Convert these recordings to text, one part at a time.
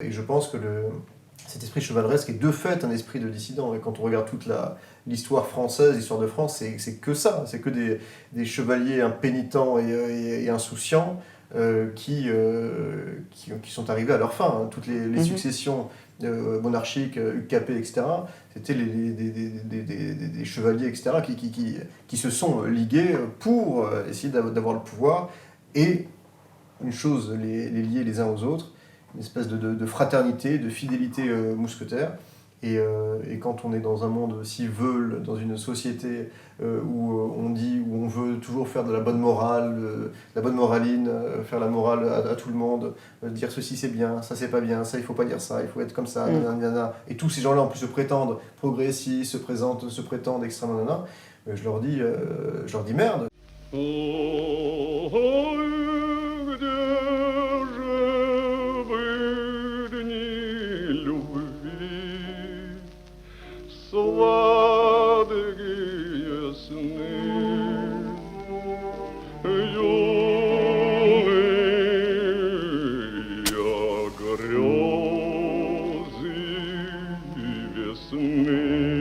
Et je pense que cet esprit chevaleresque est de fait un esprit de dissident. Et quand on regarde toute l'histoire française, l'histoire de France, c'est que ça. C'est que des chevaliers impénitents et insouciants qui sont arrivés à leur fin. Hein. Toutes les successions monarchiques, UKP, etc., c'était des chevaliers, etc., qui se sont ligués pour essayer d'avoir le pouvoir. Et une chose les lier les uns aux autres, une espèce de fraternité, de fidélité mousquetaire. Et quand on est dans un monde si veule, dans une société où on veut toujours faire de la bonne morale, la bonne moraline, faire la morale à tout le monde, dire ceci c'est bien, ça c'est pas bien, ça il faut pas dire ça, il faut être comme ça, nanana. Et tous ces gens-là en plus se prétendent progressistes, se prétendent extrêmement nanana, je leur dis merde.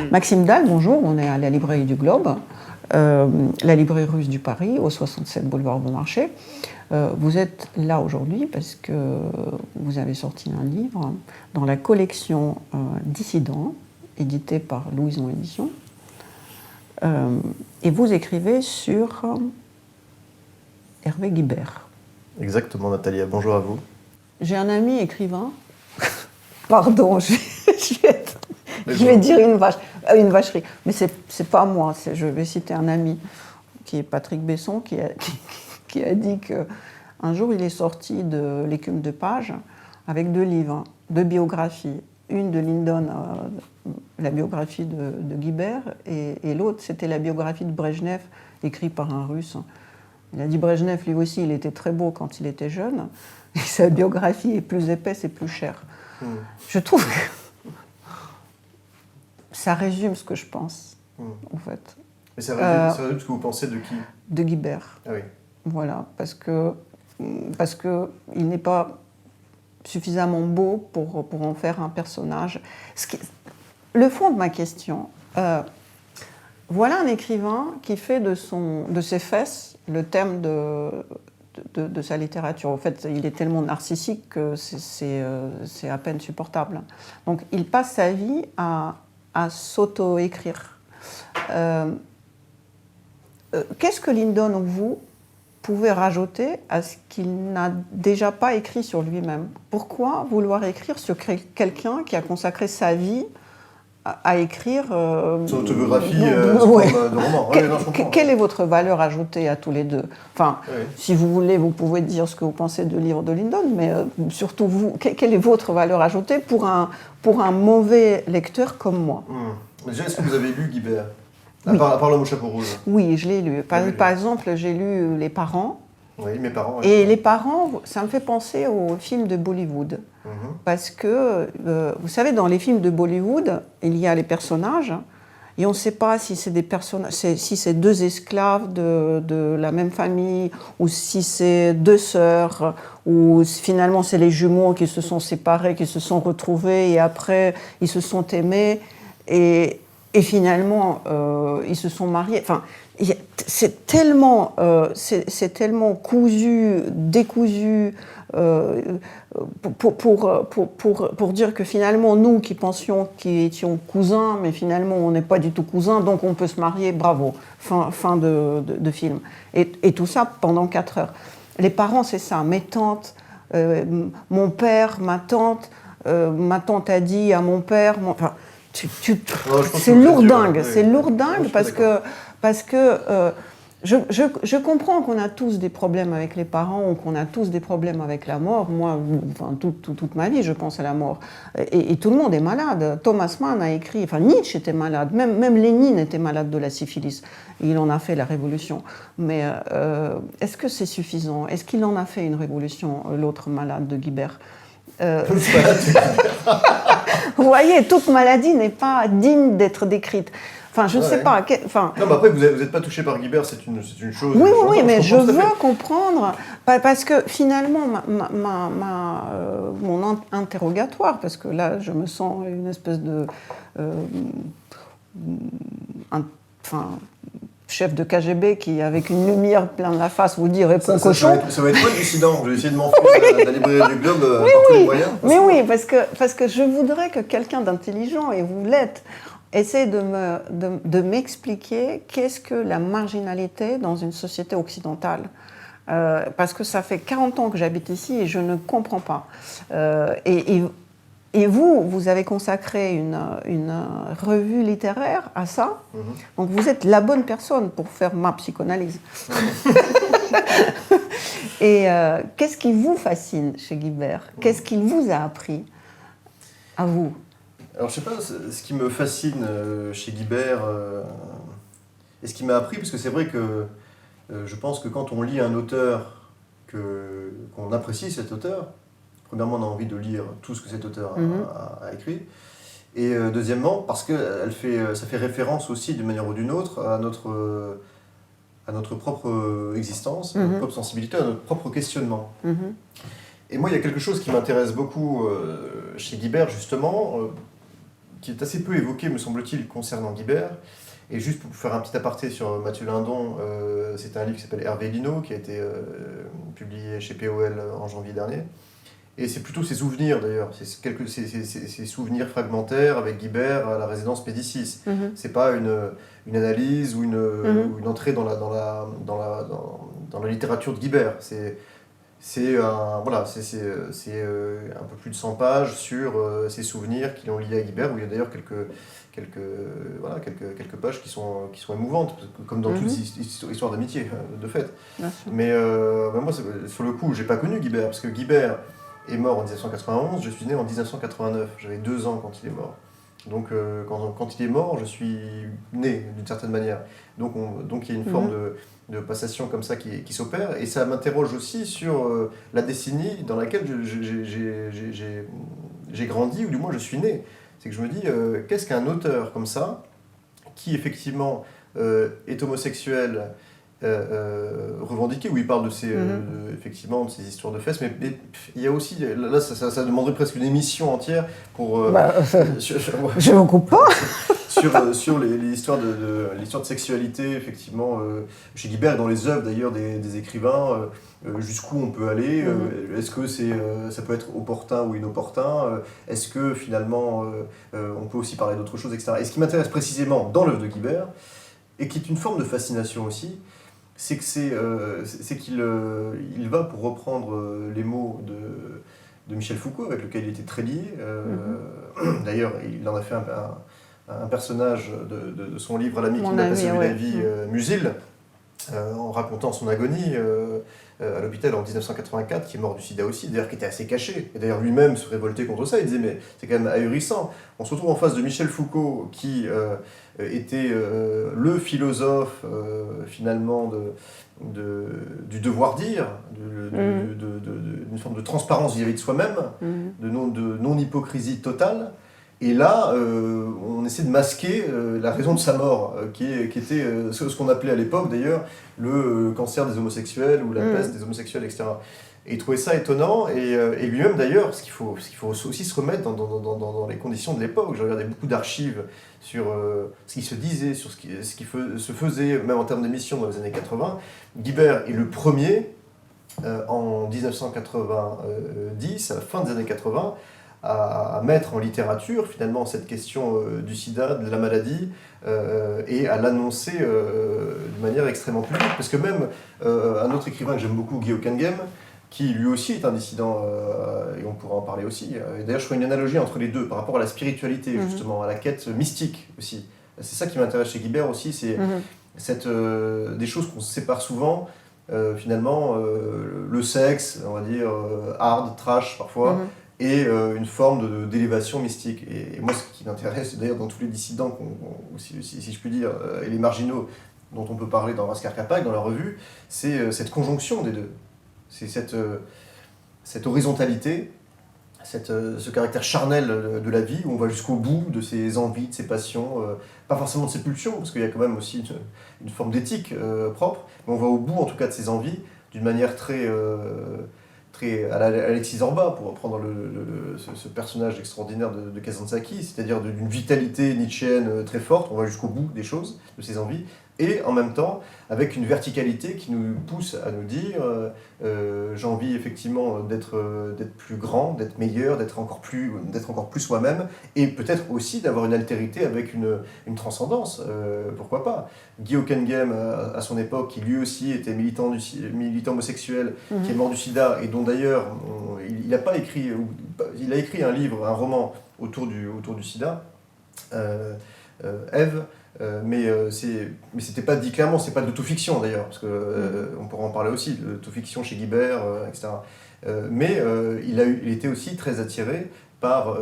Maxime Dalle, bonjour, on est à la librairie du Globe, la librairie russe du Paris, au 67 boulevard Beaumarchais. Vous êtes là aujourd'hui parce que vous avez sorti un livre dans la collection Dissident, édité par Louison Éditions, et vous écrivez sur Hervé Guibert. Exactement, Natalia, bonjour à vous. J'ai un ami écrivain, pardon, je vais dire une vacherie, mais c'est pas moi, je vais citer un ami qui est Patrick Besson, qui a dit qu'un jour il est sorti de l'écume de page avec 2 livres, 2 biographies. Une de Lyndon, la biographie de Guibert, et l'autre c'était la biographie de Brejnev, écrite par un Russe. Il a dit Brejnev, lui aussi, il était très beau quand il était jeune, et sa biographie est plus épaisse et plus chère. Je trouve que ça résume ce que je pense, en fait. Mais ça résume ce que vous pensez de qui ? De Guibert. Ah oui. Voilà, parce que il n'est pas suffisamment beau pour en faire un personnage. Le fond de ma question, voilà un écrivain qui fait de ses fesses le thème de sa littérature. En fait, il est tellement narcissique que c'est à peine supportable. Donc, il passe sa vie à s'auto-écrire. Qu'est-ce que Lyndon, ou vous, pouvez rajouter à ce qu'il n'a déjà pas écrit sur lui-même ? Pourquoi vouloir écrire sur quelqu'un qui a consacré sa vie à écrire son autobiographie de roman. Quelle est votre valeur ajoutée à tous les deux ? Enfin, si vous voulez, vous pouvez dire ce que vous pensez de livre de Lyndon, mais surtout vous, quelle est votre valeur ajoutée pour un mauvais lecteur comme moi ? Déjà, est-ce que vous avez lu Guibert ? À part L'homme au chapeau rouge. Oui, je l'ai lu. Par exemple, j'ai lu Les Parents. Oui, Mes parents. Et Les Parents, ça me fait penser aux films de Bollywood. Parce que, vous savez, dans les films de Bollywood, il y a les personnages, et on ne sait pas si c'est des personnages, si c'est 2 esclaves de la même famille, ou si c'est 2 sœurs, ou finalement c'est les jumeaux qui se sont séparés, qui se sont retrouvés, et après ils se sont aimés, et finalement ils se sont mariés. Enfin, c'est tellement cousu, décousu, pour dire que finalement, nous qui pensions qu'ils étions cousins, mais finalement on n'est pas du tout cousins, donc on peut se marier, bravo, fin de film. Et tout ça pendant 4 heures. Les Parents, c'est ça, mes tantes, mon père, ma tante a dit à mon père, enfin, c'est lourdingue, c'est lourdingue parce que je comprends qu'on a tous des problèmes avec les parents ou qu'on a tous des problèmes avec la mort. Moi, enfin, toute ma vie, je pense à la mort. Et tout le monde est malade. Thomas Mann a écrit... Enfin, Nietzsche était malade. Même Lénine était malade de la syphilis. Il en a fait la révolution. Mais est-ce que c'est suffisant ? Est-ce qu'il en a fait une révolution, l'autre malade de Guibert ? Vous voyez, toute maladie n'est pas digne d'être décrite. Enfin, je ne sais pas. Non, mais après, vous n'êtes pas touché par Guibert, c'est une chose. Oui, mais je veux comprendre Parce que finalement, mon interrogatoire, parce que là, je me sens une espèce de chef de KGB qui, avec une lumière plein de la face, vous dit réponds cochon. Ça va être moi le dissident. Je vais essayer de m'enfuir de la librairie du Globe par tous les moyens. Mais oui, parce que je voudrais que quelqu'un d'intelligent, et vous l'êtes, essaie de m'expliquer qu'est-ce que la marginalité dans une société occidentale. Parce que ça fait 40 ans que j'habite ici et je ne comprends pas. Et vous avez consacré une revue littéraire à ça. Donc vous êtes la bonne personne pour faire ma psychanalyse. Et qu'est-ce qui vous fascine chez Guibert? Qu'est-ce qu'il vous a appris à vous? Alors je sais pas, ce qui me fascine chez Guibert, et ce qui m'a appris, parce que c'est vrai que je pense que quand on lit un auteur, qu'on apprécie cet auteur, premièrement, on a envie de lire tout ce que cet auteur a écrit. Et deuxièmement, parce que ça fait référence aussi, d'une manière ou d'une autre, à notre propre existence, à notre propre sensibilité, à notre propre questionnement. Et moi, il y a quelque chose qui m'intéresse beaucoup chez Guibert, justement, qui est assez peu évoqué, me semble-t-il, concernant Guibert. Et juste pour faire un petit aparté sur Mathieu Lindon, c'est un livre qui s'appelle Hervé Lino, qui a été publié chez POL en janvier dernier. Et c'est plutôt ses souvenirs d'ailleurs, ses souvenirs fragmentaires avec Guibert à la résidence Médicis. C'est pas une analyse ou une entrée dans la littérature de Guibert. C'est un peu plus de 100 pages sur ses souvenirs qui l'ont lié à Guibert, où il y a d'ailleurs quelques pages qui sont émouvantes, comme dans toutes les histoires d'amitié, de fait. Mais moi, sur le coup, j'ai pas connu Guibert, parce que Guibert est mort en 1991, je suis né en 1989, j'avais 2 ans quand il est mort. Donc quand il est mort, je suis né d'une certaine manière. Donc il y a une forme de passation comme ça qui s'opère, et ça m'interroge aussi sur la décennie dans laquelle j'ai grandi, ou du moins je suis né. C'est que je me dis, qu'est-ce qu'un auteur comme ça, qui effectivement est homosexuel, revendiqué, où il parle effectivement de ces histoires de fesses, mais il y a aussi, là ça demanderait presque une émission entière pour... je ne vous coupe pas. sur les histoires l'histoire de sexualité, effectivement, chez Guibert et dans les œuvres d'ailleurs des écrivains, jusqu'où on peut aller, est-ce que ça peut être opportun ou inopportun, est-ce que finalement on peut aussi parler d'autres choses, etc. Et ce qui m'intéresse précisément dans l'œuvre de Guibert, et qui est une forme de fascination aussi, c'est qu'il va, pour reprendre les mots de Michel Foucault, avec lequel il était très lié, d'ailleurs il en a fait un personnage de son livre « À l'ami qui n'a pas sauvé la vie », Musil, en racontant son agonie à l'hôpital en 1984, qui est mort du sida aussi, d'ailleurs qui était assez caché, et d'ailleurs lui-même se révoltait contre ça, il disait mais c'est quand même ahurissant. On se retrouve en face de Michel Foucault, qui était le philosophe finalement du devoir dire, d'une forme de transparence vis-à-vis de soi-même, de non-hypocrisie totale. Et là, on essaie de masquer la raison de sa mort, qui était ce qu'on appelait à l'époque d'ailleurs le cancer des homosexuels ou la peste des homosexuels, etc. Et il trouvait ça étonnant, et lui-même d'ailleurs, parce qu'il faut aussi se remettre dans les conditions de l'époque. J'ai regardé beaucoup d'archives sur ce qui se disait, sur ce qui se faisait, même en termes d'émissions dans les années 80. Guibert est le premier, en 1990, à la fin des années 80, à mettre en littérature finalement cette question du sida, de la maladie, et à l'annoncer de manière extrêmement publique. Parce que même un autre écrivain que j'aime beaucoup, Guy Hockenghem, qui lui aussi est un dissident, et on pourra en parler aussi. Et d'ailleurs, je ferai une analogie entre les deux, par rapport à la spiritualité, justement, à la quête mystique aussi. C'est ça qui m'intéresse chez Guibert aussi, c'est des choses qu'on se sépare souvent, finalement, le sexe, on va dire, hard, trash parfois, et une forme d'élévation mystique. Et moi, ce qui m'intéresse, d'ailleurs, dans tous les dissidents, si je puis dire, et les marginaux dont on peut parler dans Raskar Kapak, dans la revue, c'est cette conjonction des deux. C'est cette horizontalité, ce caractère charnel de la vie, où on va jusqu'au bout de ses envies, de ses passions, pas forcément de ses pulsions, parce qu'il y a quand même aussi une forme d'éthique propre, mais on va au bout en tout cas de ses envies, d'une manière très à Alexis Zorba, pour reprendre ce personnage extraordinaire de Kazantzakis, c'est-à-dire d'une vitalité nietzschéenne très forte, on va jusqu'au bout des choses, de ses envies, et en même temps avec une verticalité qui nous pousse à nous dire j'ai envie effectivement d'être plus grand, d'être meilleur, d'être encore plus soi-même, et peut-être aussi d'avoir une altérité avec une transcendance, pourquoi pas. Guy Hockenheim, à son époque, qui lui aussi était militant homosexuel, qui est mort du sida, et dont d'ailleurs il a écrit un livre, un roman autour du sida, Ève. Mais c'était pas dit clairement, c'est pas de l'autofiction d'ailleurs, parce que on pourra en parler aussi, de l'autofiction chez Guibert, etc. Mais il était aussi très attiré par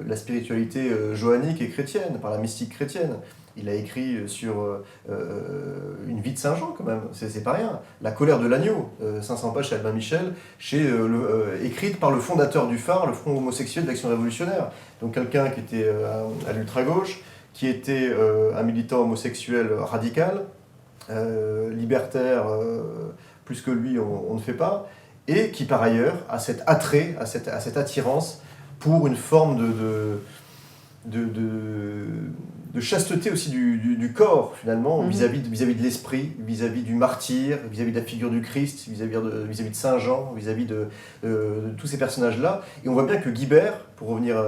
la spiritualité johannique et chrétienne, par la mystique chrétienne. Il a écrit sur une vie de Saint Jean quand même, c'est pas rien. La colère de l'agneau, 500 pages chez Albin Michel, écrite par le fondateur du Phare, le Front homosexuel d'Action révolutionnaire. Donc quelqu'un qui était à l'ultra-gauche, qui était un militant homosexuel radical, libertaire, plus que lui on ne fait pas, et qui par ailleurs a cet attrait, a cette attirance pour une forme de chasteté aussi du corps finalement, vis-à-vis de l'esprit, vis-à-vis du martyr, vis-à-vis de la figure du Christ, vis-à-vis de Saint Jean, vis-à-vis de tous ces personnages-là. Et on voit bien que Guibert, pour revenir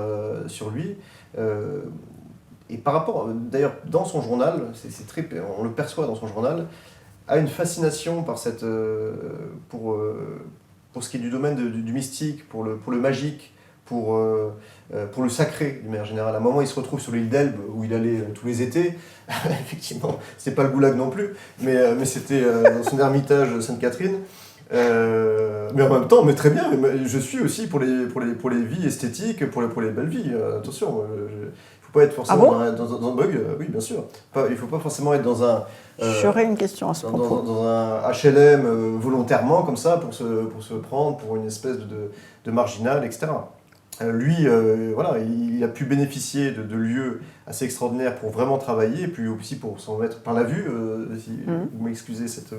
sur lui, et par rapport, d'ailleurs, dans son journal, on le perçoit dans son journal, a une fascination par pour ce qui est du domaine du mystique, pour le magique, pour le sacré, d'une manière générale. À un moment, il se retrouve sur l'île d'Elbe, où il allait tous les étés. Effectivement, c'est pas le goulag non plus, mais c'était dans son ermitage Sainte-Catherine. Mais en même temps, mais très bien, je suis aussi pour les vies esthétiques, pour les belles vies. Attention, il ne faut pas être forcément dans un bug, oui bien sûr. Il ne faut pas forcément être dans un... J'aurais une question à ce propos. Dans un HLM volontairement, comme ça, pour se prendre pour une espèce de marginal, etc. Lui, voilà, il a pu bénéficier de lieux assez extraordinaires pour vraiment travailler, et puis aussi pour s'en mettre par la vue, si vous m'excusez cette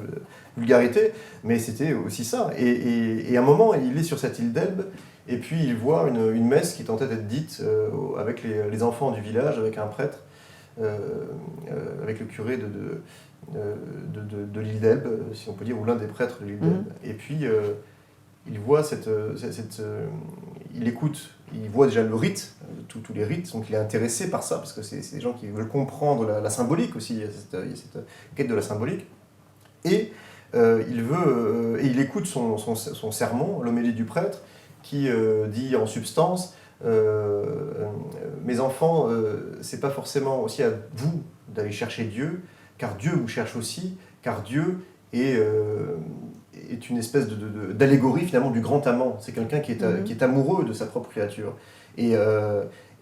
vulgarité, mais c'était aussi ça. Et à un moment, il est sur cette île d'Elbe, et puis il voit une messe qui tentait d'être dite avec les enfants du village, avec un prêtre, avec le curé de l'île d'Elbe, si on peut dire, ou l'un des prêtres de l'île d'Elbe. Et puis il voit il écoute, il voit déjà le rite, tous les rites, donc il est intéressé par ça, parce que c'est des gens qui veulent comprendre la symbolique aussi, il y a cette quête de la symbolique. Et il écoute son sermon, l'homélie du prêtre, qui dit en substance mes enfants, c'est pas forcément aussi à vous d'aller chercher Dieu, car Dieu vous cherche aussi, car Dieu est une espèce d'allégorie finalement du grand amant. C'est quelqu'un qui est amoureux de sa propre créature. Et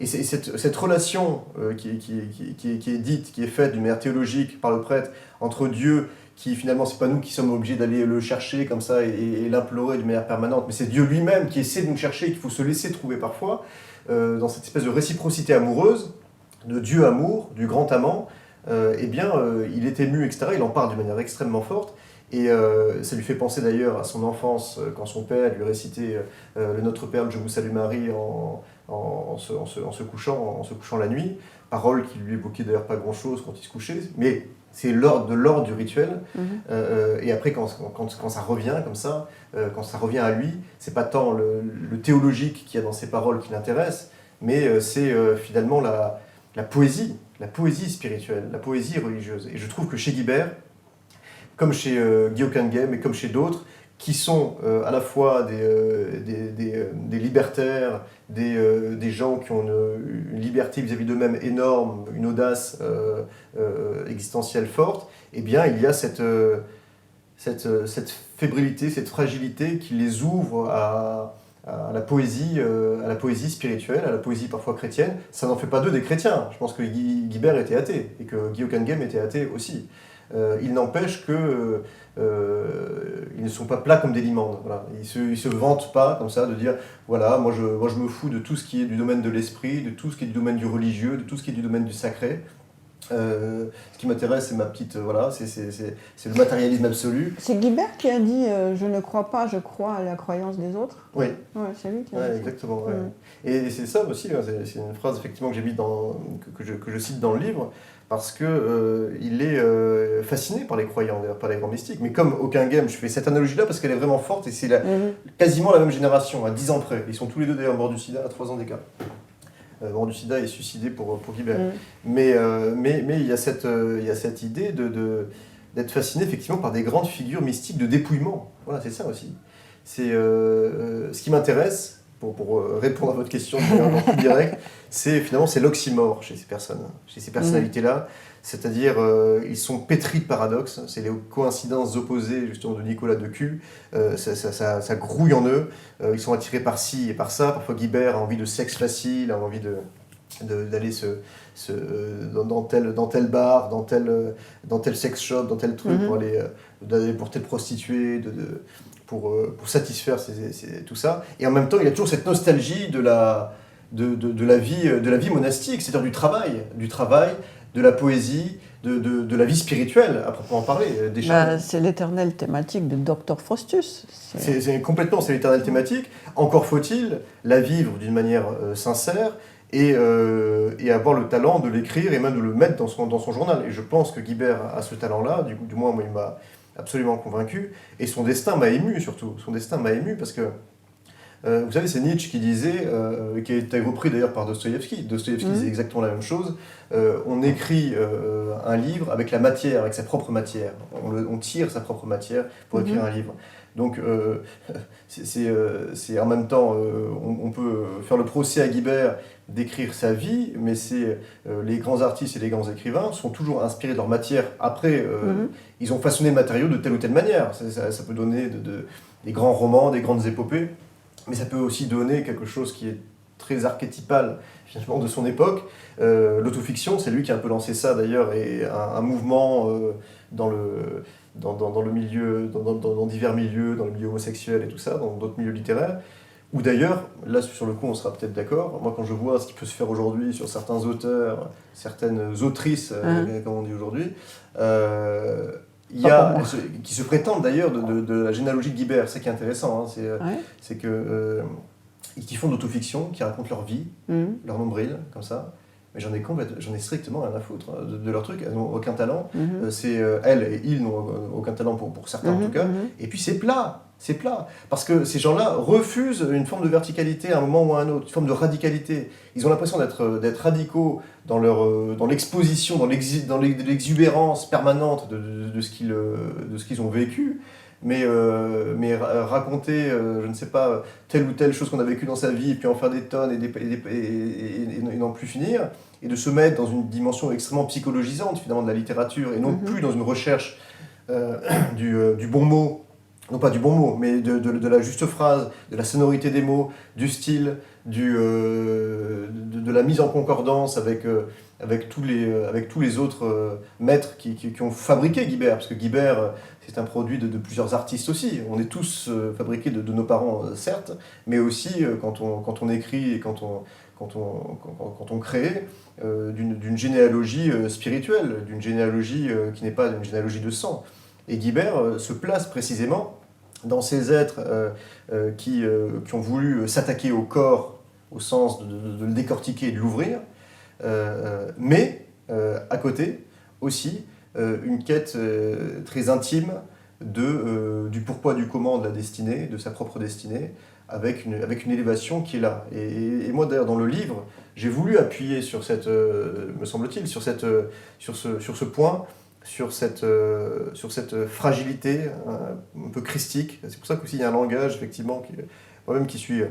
cette relation qui est dite, qui est faite d'une manière théologique par le prêtre entre Dieu, qui finalement c'est pas nous qui sommes obligés d'aller le chercher comme ça et l'implorer d'une manière permanente, mais c'est Dieu lui-même qui essaie de nous chercher et qu'il faut se laisser trouver parfois, dans cette espèce de réciprocité amoureuse, de Dieu amour, du grand amant, il est ému, etc. Il en parle d'une manière extrêmement forte. Et ça lui fait penser d'ailleurs à son enfance, quand son père lui récitait le Notre Père, Je vous salue Marie, en se couchant la nuit, parole qui lui évoquait d'ailleurs pas grand-chose quand il se couchait, mais c'est de l'ordre du rituel. Et après, quand ça revient comme ça, quand ça revient à lui, c'est pas tant le théologique qu'il y a dans ces paroles qui l'intéresse, mais c'est finalement la poésie spirituelle, la poésie religieuse. Et je trouve que chez Guibert, comme chez Guy Hockenheim et comme chez d'autres, qui sont à la fois des libertaires, des gens qui ont une liberté vis-à-vis d'eux-mêmes énorme, une audace existentielle forte, eh bien il y a cette fébrilité, cette fragilité qui les ouvre à la poésie spirituelle, à la poésie parfois chrétienne. Ça n'en fait pas d'eux des chrétiens. Je pense que Guibert était athée et que Guy Hockenheim était athée aussi. Il n'empêche qu'ils ne sont pas plats comme des limandes. Voilà. Ils se vantent pas comme ça de dire voilà, moi je me fous de tout ce qui est du domaine de l'esprit, de tout ce qui est du domaine du religieux, de tout ce qui est du domaine du sacré. Ce qui m'intéresse, c'est ma petite... voilà, c'est le matérialisme absolu. C'est Guibert qui a dit je ne crois pas, je crois à la croyance des autres. Oui. Ouais, c'est lui qui a dit exactement. ça. Et c'est ça aussi, c'est une phrase effectivement que j'ai mis que je cite dans le livre, parce que il est fasciné par les croyants, d'ailleurs, par les grands mystiques. Mais comme aucun game, je fais cette analogie-là parce qu'elle est vraiment forte et c'est quasiment la même génération, à 10 ans près. Ils sont tous les deux d'ailleurs morts du sida à 3 ans d'écart. Mort du sida et suicidé pour Guibert. Mais il y a cette idée d'être fasciné effectivement par des grandes figures mystiques de dépouillement. Voilà, c'est ça aussi. C'est ce qui m'intéresse, pour répondre à votre question de manière encore plus directe, c'est l'oxymore chez ces personnes, chez ces personnalités-là. C'est-à-dire, ils sont pétris de paradoxes, c'est les coïncidences opposées justement de Nicolas de Q, ça grouille en eux, ils sont attirés par ci et par ça, parfois Guibert a envie de sexe facile, a envie d'aller dans tel bar, dans tel sex shop, dans tel truc, pour d'aller pour telle prostituée, pour satisfaire tout ça. Et en même temps, il y a toujours cette nostalgie de la vie monastique, c'est-à-dire du travail, de la poésie, de la vie spirituelle, à proprement parler. C'est l'éternelle thématique de Dr Faustus. C'est complètement, c'est l'éternelle thématique. Encore faut-il la vivre d'une manière sincère et avoir le talent de l'écrire et même de le mettre dans son journal. Et je pense que Guibert a ce talent-là, du moins moi, il m'a absolument convaincu. Et son destin m'a ému surtout. Son destin m'a ému parce que vous savez, c'est Nietzsche qui disait, qui a été repris d'ailleurs par Dostoïevski. Dostoïevski disait exactement la même chose. On écrit un livre avec la matière, avec sa propre matière. On tire sa propre matière pour écrire un livre. Donc, c'est en même temps, on peut faire le procès à Guibert d'écrire sa vie, mais les grands artistes et les grands écrivains sont toujours inspirés de leur matière. Après, ils ont façonné le matériau de telle ou telle manière. Ça peut donner des grands romans, des grandes épopées. Mais ça peut aussi donner quelque chose qui est très archétypal finalement de son époque. L'autofiction, c'est lui qui a un peu lancé ça d'ailleurs, et un mouvement dans le milieu, dans divers milieux, dans le milieu homosexuel et tout ça, dans d'autres milieux littéraires. Ou d'ailleurs, là sur le coup on sera peut-être d'accord, moi quand je vois ce qui peut se faire aujourd'hui sur certains auteurs, certaines autrices, comme on dit aujourd'hui, il y a qui se prétendent d'ailleurs de la généalogie de Guibert, c'est ça qui est intéressant, c'est que qui font de l'autofiction, qui racontent leur vie, leur nombril, comme ça. Mais j'en ai strictement rien à foutre de leur truc, elles n'ont aucun talent. Elles et ils n'ont aucun talent pour certains en tout cas. Et puis c'est plat, parce que ces gens-là refusent une forme de verticalité à un moment ou à un autre, une forme de radicalité. Ils ont l'impression d'être radicaux dans l'exposition, dans l'exubérance permanente de ce qu'ils ont vécu. Mais raconter, je ne sais pas, telle ou telle chose qu'on a vécue dans sa vie, et puis en faire des tonnes et n'en plus finir, et de se mettre dans une dimension extrêmement psychologisante finalement de la littérature, et non plus dans une recherche du bon mot, non pas du bon mot, mais de la juste phrase, de la sonorité des mots, du style, de la mise en concordance avec tous les autres maîtres qui ont fabriqué Guibert, parce que Guibert, c'est un produit de plusieurs artistes aussi. On est tous fabriqués de nos parents, certes, mais aussi quand on écrit et quand on crée, d'une généalogie spirituelle, d'une généalogie qui n'est pas une généalogie de sang. Et Guibert se place précisément dans ces êtres qui ont voulu s'attaquer au corps, au sens de le décortiquer et de l'ouvrir, mais à côté aussi une quête très intime du pourquoi, du comment de la destinée, de sa propre destinée, avec une élévation qui est là. Et moi d'ailleurs dans le livre, j'ai voulu appuyer sur cette, me semble-t-il, sur ce point, sur cette fragilité un peu christique. C'est pour ça qu'aussi il y a un langage, effectivement, moi-même qui suis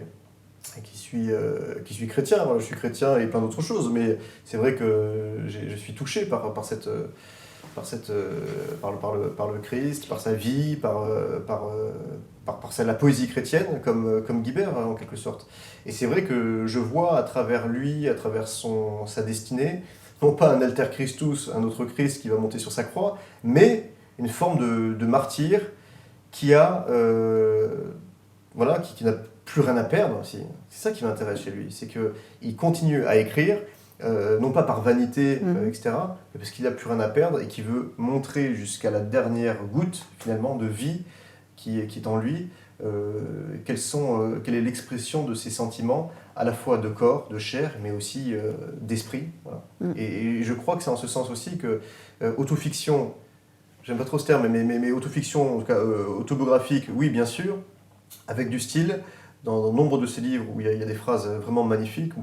chrétien, je suis chrétien et plein d'autres choses, mais c'est vrai que je suis touché par le Christ, par sa vie, par la poésie chrétienne, comme Guibert, en quelque sorte. Et c'est vrai que je vois à travers lui, à travers sa destinée, non pas un alter Christus, un autre Christ qui va monter sur sa croix, mais une forme de martyr qui n'a plus rien à perdre aussi. C'est ça qui m'intéresse chez lui, c'est qu'il continue à écrire, non pas par vanité, etc., mais parce qu'il n'a plus rien à perdre et qu'il veut montrer jusqu'à la dernière goutte, finalement, de vie qui est en lui, quelle est l'expression de ses sentiments, à la fois de corps, de chair, mais aussi d'esprit. Voilà. Et je crois que c'est en ce sens aussi que autofiction, j'aime pas trop ce terme, mais autofiction, en tout cas autobiographique, oui, bien sûr, avec du style. Dans nombre de ces livres où il y a des phrases vraiment magnifiques, je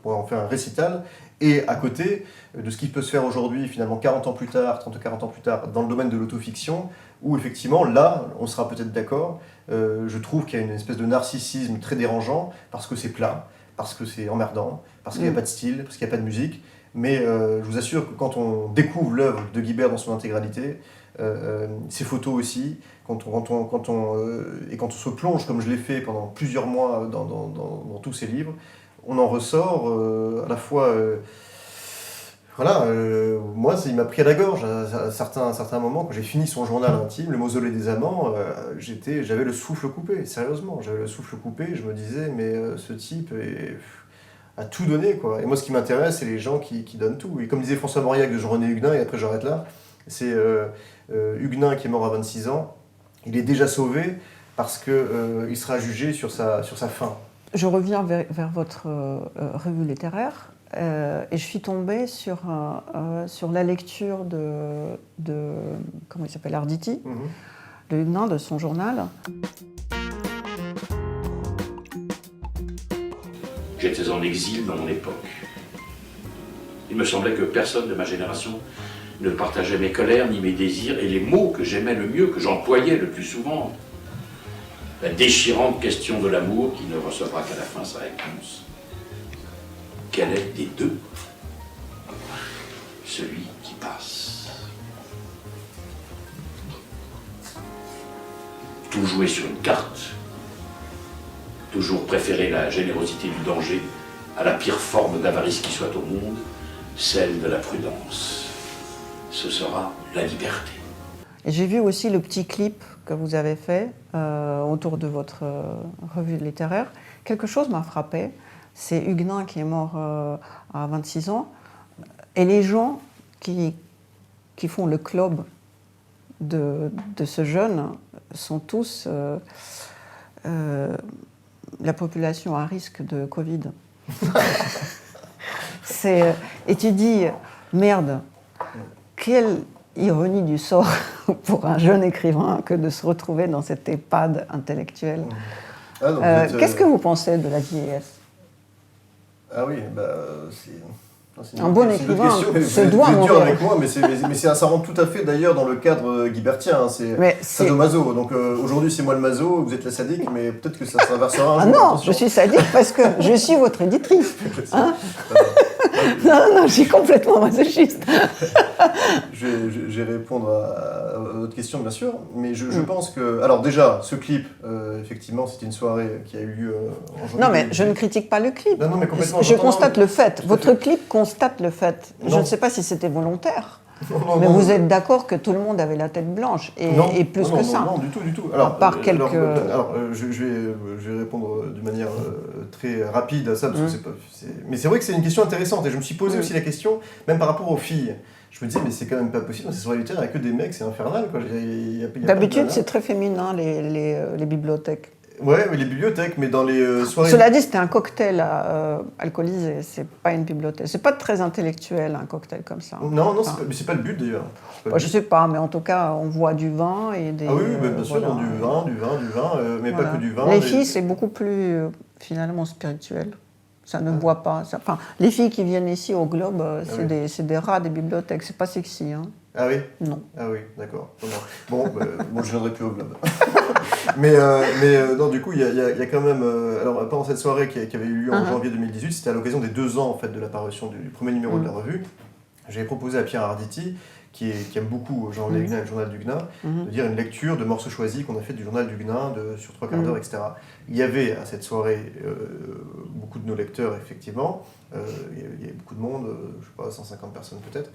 pourrais en faire un récital, et à côté de ce qui peut se faire aujourd'hui, finalement 40 ans plus tard, 30-40 ans plus tard, dans le domaine de l'autofiction, où effectivement, là, on sera peut-être d'accord, je trouve qu'il y a une espèce de narcissisme très dérangeant, parce que c'est plat, parce que c'est emmerdant, parce qu'il n'y a pas de style, parce qu'il n'y a pas de musique, mais je vous assure que quand on découvre l'œuvre de Guibert dans son intégralité, ses photos aussi, quand on se plonge, comme je l'ai fait pendant plusieurs mois dans tous ces livres, on en ressort à la fois... moi, il m'a pris à la gorge à certains moments, quand j'ai fini son journal intime, Le Mausolée des Amants, j'avais le souffle coupé, sérieusement, j'avais le souffle coupé, je me disais, mais ce type a tout donné, quoi. Et moi, ce qui m'intéresse, c'est les gens qui donnent tout. Et comme disait François Mauriac de Jean-René Huguenin, et après j'arrête là, c'est Huguenin qui est mort à 26 ans, il est déjà sauvé parce qu'il sera jugé sur sa fin. Je reviens vers votre revue littéraire et je suis tombée sur la lecture de comment il s'appelle, Arditi, de Huguenin, de son journal. J'étais en exil dans mon époque. Il me semblait que personne de ma génération ne partageait mes colères ni mes désirs et les mots que j'aimais le mieux, que j'employais le plus souvent. La déchirante question de l'amour qui ne recevra qu'à la fin sa réponse. Quel est des deux celui qui passe? Tout jouer sur une carte. Toujours préférer la générosité du danger à la pire forme d'avarice qui soit au monde, celle de la prudence. Ce sera la liberté. Et j'ai vu aussi le petit clip que vous avez fait autour de votre revue littéraire. Quelque chose m'a frappé, c'est Huguenin qui est mort à 26 ans, et les gens qui font le club de ce jeune sont tous la population à risque de Covid. Et tu dis, merde, quelle ironie du sort pour un jeune écrivain que de se retrouver dans cette EHPAD intellectuelle. Qu'est-ce que vous pensez de la vieillesse? Ah oui, un bon écrivain se doit mourir. C'est dur mourir. avec moi, mais ça rentre tout à fait d'ailleurs dans le cadre guibertien. C'est sadomaso. Donc aujourd'hui c'est moi le maso, vous êtes la sadique, mais peut-être que ça s'inversera un jour. Non, attention. je suis sadique parce que je suis votre éditrice. Hein? Non, je suis complètement masochiste. Je vais répondre à votre question, bien sûr, mais je pense que... Alors déjà, ce clip, effectivement, c'était une soirée qui a eu lieu en janvier. Non, mais je ne critique pas le clip. Non, mais complètement. Je constate le fait. Votre clip constate le fait. Je ne sais pas si c'était volontaire. Mais vous êtes d'accord que tout le monde avait la tête blanche et plus que ça. Non, du tout. Alors, à part quelques... je vais répondre de manière très rapide à ça, parce que c'est pas... Mais c'est vrai que c'est une question intéressante, et je me suis posé aussi la question, même par rapport aux filles. Je me disais, mais c'est quand même pas possible, dans ces soirées littéraires, il n'y a que des mecs, c'est infernal, quoi. D'habitude, c'est très féminin, les bibliothèques. Ouais, mais les bibliothèques, mais dans les soirées... Cela dit, c'était un cocktail alcoolisé, c'est pas une bibliothèque. C'est pas très intellectuel, un cocktail comme ça. Non, c'est pas le but d'ailleurs. Je sais pas, mais en tout cas, on voit du vin et des... Ah oui, bien sûr, voilà. du vin, mais voilà. Pas que du vin. Les filles, c'est beaucoup plus, finalement, spirituel. Ça ne boit pas. Enfin, les filles qui viennent ici au Globe, c'est des rats des bibliothèques, c'est pas sexy. Hein. Ah oui? Non. Ah oui, d'accord. Bon, je viendrai plus au Globe. mais non, du coup, il y a quand même... alors, pendant cette soirée qui avait eu lieu en janvier 2018, c'était à l'occasion des 2 ans en fait, de l'apparition du premier numéro de la revue. J'avais proposé à Pierre Arditi, qui aime beaucoup Jean-René Huguenin et le journal d'Huguenin, de dire une lecture de morceaux choisis qu'on a fait du journal d'Huguenin sur 3 quarts d'heure, etc. Il y avait à cette soirée beaucoup de nos lecteurs, effectivement. Il y avait beaucoup de monde, je ne sais pas, 150 personnes peut-être.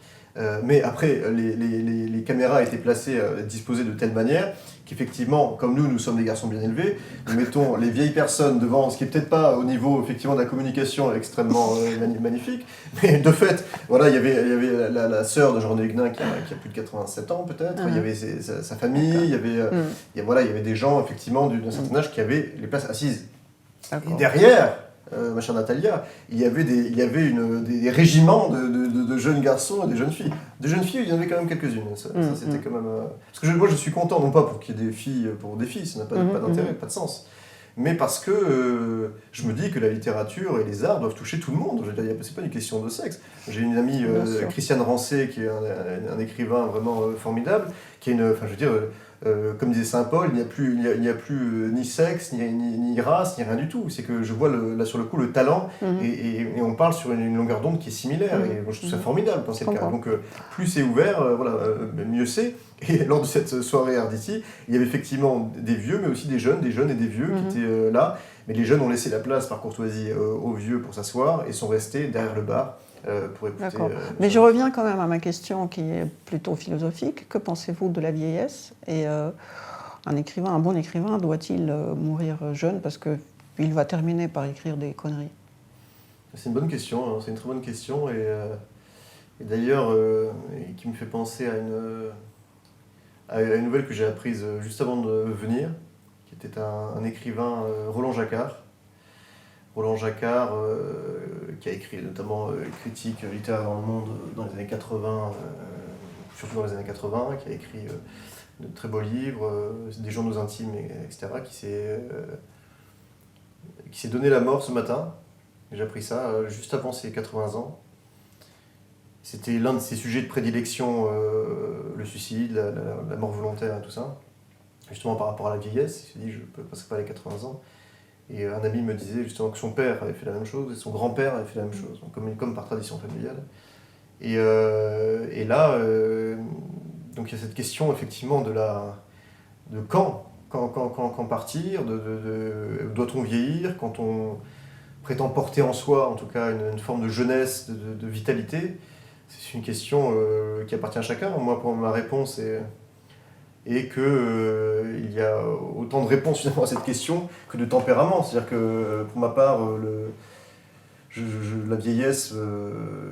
Mais après, les caméras étaient placées, disposées de telle manière qu'effectivement, comme nous sommes des garçons bien élevés, nous mettons les vieilles personnes devant, ce qui n'est peut-être pas au niveau effectivement de la communication extrêmement magnifique, mais de fait, voilà, il y avait la sœur de Jean Huguenin qui a plus de 87 ans peut-être, il y avait sa famille, il y avait des gens effectivement d'un certain âge qui avaient les places assises. Et derrière, ma chère Natalia, il y avait des régiments de jeunes garçons et des jeunes filles. Des jeunes filles, il y en avait quand même quelques-unes. Ça, c'était quand même... Parce que moi, je suis content, non pas pour qu'il y ait des filles pour des filles, ça n'a pas d'intérêt, pas de sens. Mais parce que je me dis que la littérature et les arts doivent toucher tout le monde. C'est pas une question de sexe. J'ai une amie, Christiane Rancé, qui est un écrivain vraiment formidable, qui est comme disait Saint Paul, il n'y a plus ni sexe, ni race, ni rien du tout. C'est que je vois là sur le coup le talent et on parle sur une longueur d'onde qui est similaire. Et moi, je trouve ça formidable quand c'est le cas. Donc plus c'est ouvert, mieux c'est. Et lors de cette soirée Arditi, il y avait effectivement des vieux, mais aussi des jeunes et des vieux qui étaient là. Mais les jeunes ont laissé la place par courtoisie aux vieux pour s'asseoir et sont restés derrière le bar. Pour écouter. D'accord. Mais je reviens quand même à ma question qui est plutôt philosophique. Que pensez-vous de la vieillesse ? Et un bon écrivain, doit-il mourir jeune parce qu'il va terminer par écrire des conneries ? C'est une bonne question, hein. C'est une très bonne question. Et d'ailleurs, qui me fait penser à une nouvelle que j'ai apprise juste avant de venir, qui était un écrivain, Roland Jacquard. Roland Jacquard, qui a écrit notamment critique littéraire dans le monde dans les années 80, surtout dans les années 80, qui a écrit de très beaux livres, des journaux intimes, etc., qui s'est donné la mort ce matin. J'ai appris ça juste avant ses 80 ans. C'était l'un de ses sujets de prédilection, le suicide, la mort volontaire et tout ça. Justement par rapport à la vieillesse, il s'est dit je ne passerai pas les 80 ans. Et un ami me disait justement que son père avait fait la même chose et son grand-père avait fait la même chose, donc comme par tradition familiale. Et là, donc il y a cette question effectivement de quand partir, doit-on vieillir, quand on prétend porter en soi en tout cas une forme de jeunesse, de vitalité. C'est une question qui appartient à chacun. Moi, pour ma réponse et qu'il y a autant de réponses finalement à cette question que de tempérament. C'est-à-dire que pour ma part, la vieillesse,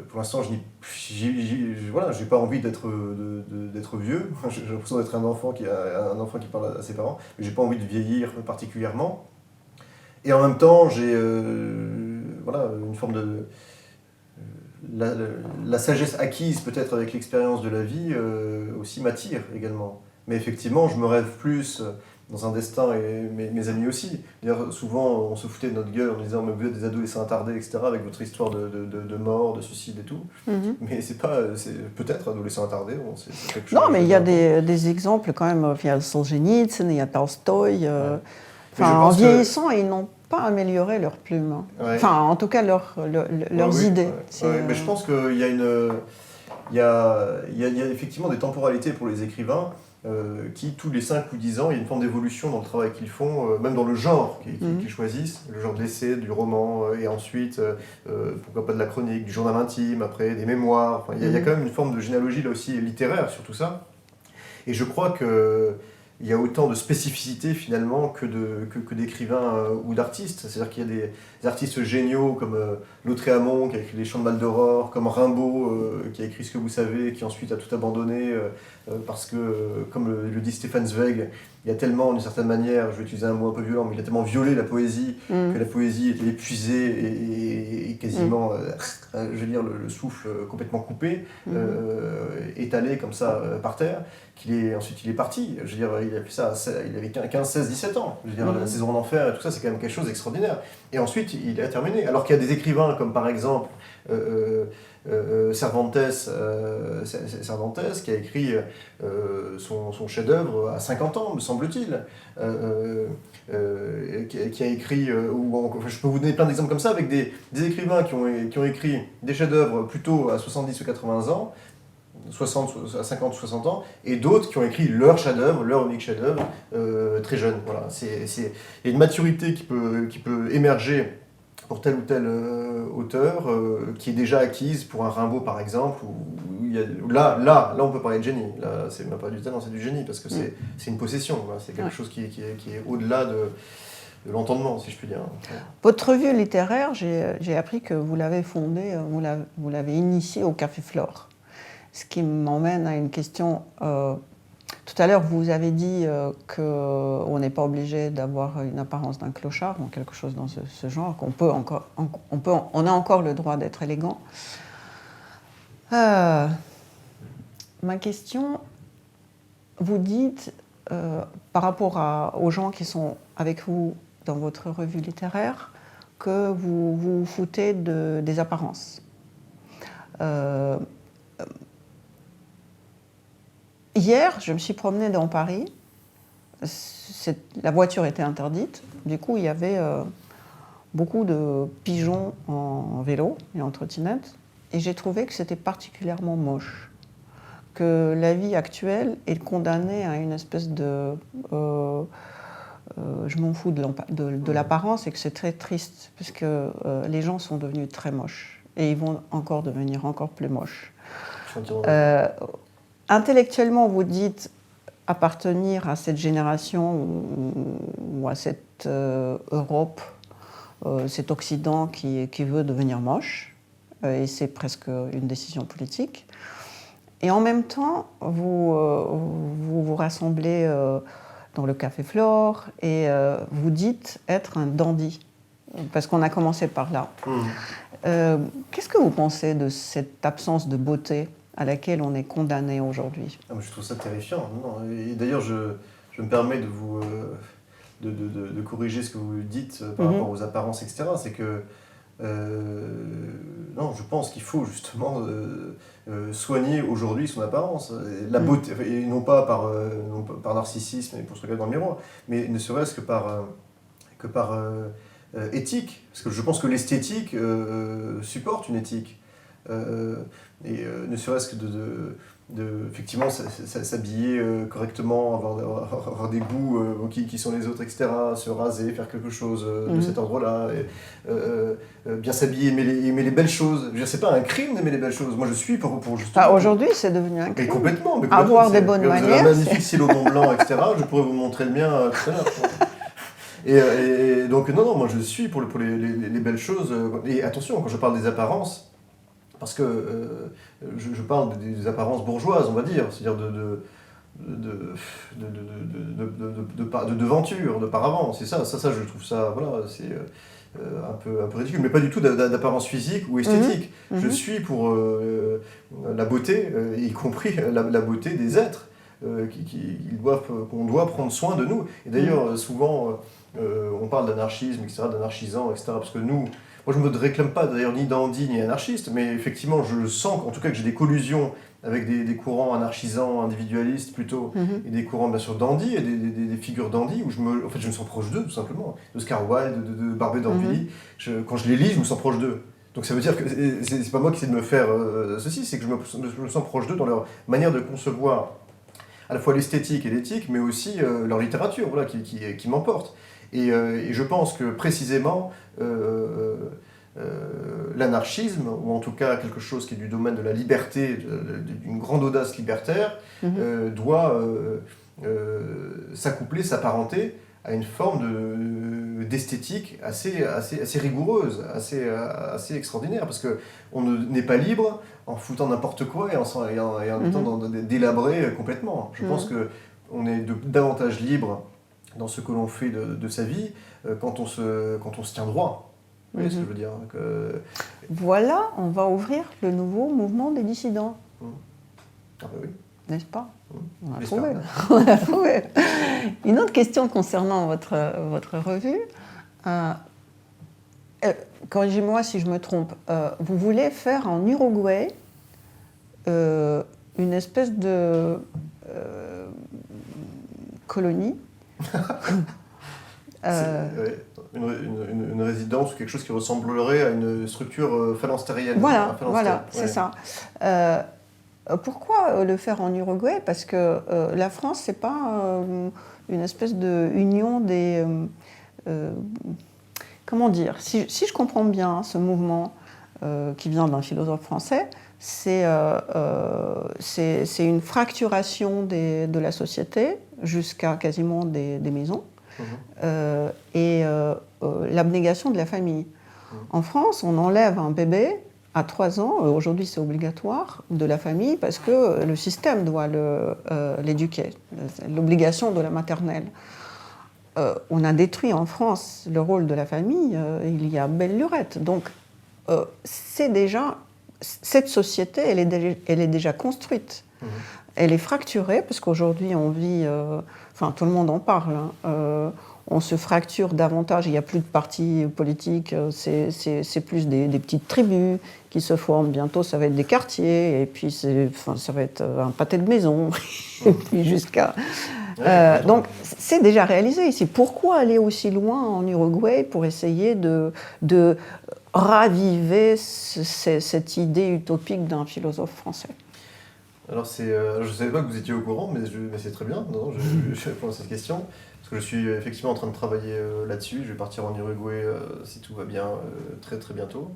pour l'instant, j'ai pas envie d'être vieux. J'ai l'impression d'être un enfant qui parle à ses parents, mais j'ai pas envie de vieillir particulièrement. Et en même temps, j'ai une forme de... La sagesse acquise peut-être avec l'expérience de la vie aussi m'attire également. Mais effectivement, je me rêve plus dans un destin, et mes amis aussi. D'ailleurs, souvent, on se foutait de notre gueule en disant « mais vous êtes des adolescents attardés, etc. » avec votre histoire de mort, de suicide et tout. Mais c'est peut-être adolescent attardé. C'est quelque chose. Non, mais il y a des exemples quand même. Il y a Solzhenitsyn, il y a Tolstoï. En vieillissant, ils n'ont pas amélioré leur plume. Ouais. Enfin, en tout cas, leurs idées. Ouais. Mais je pense qu'il y a effectivement des temporalités pour les écrivains qui, tous les 5 ou 10 ans, il y a une forme d'évolution dans le travail qu'ils font, même dans le genre qu'ils choisissent, le genre de l'essai, du roman, et ensuite, pourquoi pas de la chronique, du journal intime, après, des mémoires. Enfin, il y a quand même une forme de généalogie, là aussi, littéraire sur tout ça. Et je crois qu'il y a autant de spécificité finalement que d'écrivains ou d'artistes. C'est-à-dire qu'il y a des artistes géniaux comme Lautréamont qui a écrit Les Chants de Maldoror, comme Rimbaud qui a écrit Ce que vous savez, qui ensuite a tout abandonné parce que, comme le dit Stefan Zweig, il y a tellement, d'une certaine manière, je vais utiliser un mot un peu violent, mais il a tellement violé la poésie que la poésie était épuisée et quasiment, je veux dire, le souffle complètement coupé, étalé comme ça par terre. Ensuite il est parti, je veux dire, il a fait ça, il avait 15, 16, 17 ans, je veux dire, la saison d'enfer et tout ça, c'est quand même quelque chose d'extraordinaire. Et ensuite, il a terminé. Alors qu'il y a des écrivains comme par exemple Cervantes qui a écrit son chef-d'œuvre à 50 ans, me semble-t-il, qui a écrit, je peux vous donner plein d'exemples comme ça, avec des écrivains qui ont écrit des chefs-d'œuvre plutôt à 70 ou 80 ans, à 50 ou 60 ans, et d'autres qui ont écrit leur chef-d'œuvre, leur unique chef-d'œuvre, très jeunes. Voilà. Il y a une maturité qui peut émerger pour tel ou tel auteur, qui est déjà acquise pour un Rimbaud par exemple, là on peut parler de génie. Là, c'est même pas du talent, c'est du génie, parce que c'est une possession. Voilà. C'est quelque chose qui est au-delà de l'entendement, si je puis dire. Votre revue littéraire, j'ai appris que vous l'avez fondée, vous l'avez initiée au Café Flore. Ce qui m'emmène à une question. Tout à l'heure, vous avez dit qu'on n'est pas obligé d'avoir une apparence d'un clochard ou quelque chose dans ce genre, on a encore le droit d'être élégant. Ma question, vous dites, par rapport aux gens qui sont avec vous dans votre revue littéraire, que vous vous foutez des apparences. Hier, je me suis promenée dans Paris. La voiture était interdite. Du coup, il y avait beaucoup de pigeons en vélo et en trottinette. Et j'ai trouvé que c'était particulièrement moche. Que la vie actuelle est condamnée à une espèce de... je m'en fous de l'apparence et que c'est très triste. Parce que les gens sont devenus très moches. Et ils vont encore devenir encore plus moches. Intellectuellement, vous dites appartenir à cette génération ou à cette Europe, cet Occident qui veut devenir moche, et c'est presque une décision politique. Et en même temps, vous rassemblez dans le Café Flore et vous dites être un dandy, parce qu'on a commencé par là. Qu'est-ce que vous pensez de cette absence de beauté à laquelle on est condamné aujourd'hui? Je trouve ça terrifiant. Non. Et d'ailleurs, je me permets de vous de corriger ce que vous dites par rapport aux apparences, etc. C'est que non, je pense qu'il faut justement soigner aujourd'hui son apparence, la beauté, et non pas par narcissisme et pour se regarder dans le miroir, mais ne serait-ce que par éthique, parce que je pense que l'esthétique supporte une éthique. Et ne serait-ce que effectivement s'habiller correctement, avoir des goûts qui sont les autres, etc., se raser, faire quelque chose de cet ordre-là, bien s'habiller, aimer les belles choses. Je veux dire, c'est pas un crime d'aimer les belles choses. Moi, je suis pour justement... Aujourd'hui, c'est devenu un crime. Mais complètement. Avoir des bonnes manières. Vous avez un magnifique stylo Mont Blanc, etc. Je pourrais vous montrer le mien tout à l'heure. Et donc, non, moi, je suis pour les belles choses. Et attention, quand je parle des apparences, parce que je parle des apparences bourgeoises, on va dire, c'est-à-dire de devanture, de paravent, c'est ça, je trouve ça, voilà, c'est un peu ridicule, mais pas du tout d'apparence physique ou esthétique. Je suis pour la beauté, y compris la beauté des êtres, qu'on doit prendre soin de nous. Et d'ailleurs, souvent, on parle d'anarchisme, etc., d'anarchisants, etc., parce que nous... Moi, je ne me réclame pas d'ailleurs ni dandy ni anarchiste, mais effectivement, je sens en tout cas que j'ai des collusions avec des courants anarchisants, individualistes plutôt, et des courants bien sûr dandy, et des figures dandy, où je me sens proche d'eux, tout simplement. Oscar Wilde, de Barbé d'Aurevilly, quand je les lis, je me sens proche d'eux. Donc ça veut dire que c'est pas moi qui essaie de me faire ceci, c'est que je me sens proche d'eux dans leur manière de concevoir à la fois l'esthétique et l'éthique, mais aussi leur littérature, voilà, qui m'emporte. Et je pense que précisément l'anarchisme, ou en tout cas quelque chose qui est du domaine de la liberté, d'une grande audace libertaire, doit s'accoupler, s'apparenter à une forme d'esthétique assez rigoureuse, assez extraordinaire, parce qu'on n'est pas libre en foutant n'importe quoi et en étant délabrer complètement. Je pense qu'on est davantage libre dans ce que l'on fait de sa vie, quand on se tient droit. Vous voyez ce que je veux dire Voilà, on va ouvrir le nouveau mouvement des dissidents. Ah ben oui. N'est-ce pas On l'a trouvé. On l'a trouvé. Une autre question concernant votre revue. Corrigez-moi si je me trompe. Vous voulez faire en Uruguay une espèce de colonie une résidence ou quelque chose qui ressemblerait à une structure phalanstérienne. Voilà, c'est ça. Pourquoi le faire en Uruguay? Parce que la France, c'est pas une espèce de union des... comment dire? Si je comprends bien ce mouvement qui vient d'un philosophe français, c'est une fracturation de la société jusqu'à quasiment des maisons et l'abnégation de la famille. En France, on enlève un bébé à 3 ans, aujourd'hui c'est obligatoire, de la famille parce que le système doit l'éduquer, l'obligation de la maternelle. On a détruit en France le rôle de la famille, il y a belle lurette. Donc c'est déjà, cette société, elle est déjà construite. Elle est fracturée parce qu'aujourd'hui on vit, enfin tout le monde en parle, hein, on se fracture davantage, il n'y a plus de partis politiques, c'est plus des petites tribus qui se forment. Bientôt, ça va être des quartiers, et puis ça va être un pâté de maison, et puis jusqu'à... donc, c'est déjà réalisé ici. Pourquoi aller aussi loin en Uruguay pour essayer de raviver cette idée utopique d'un philosophe français? Alors, je ne savais pas que vous étiez au courant, mais c'est très bien. Non, je réponds à cette question. Parce que je suis effectivement en train de travailler là-dessus. Je vais partir en Uruguay, si tout va bien, très très bientôt.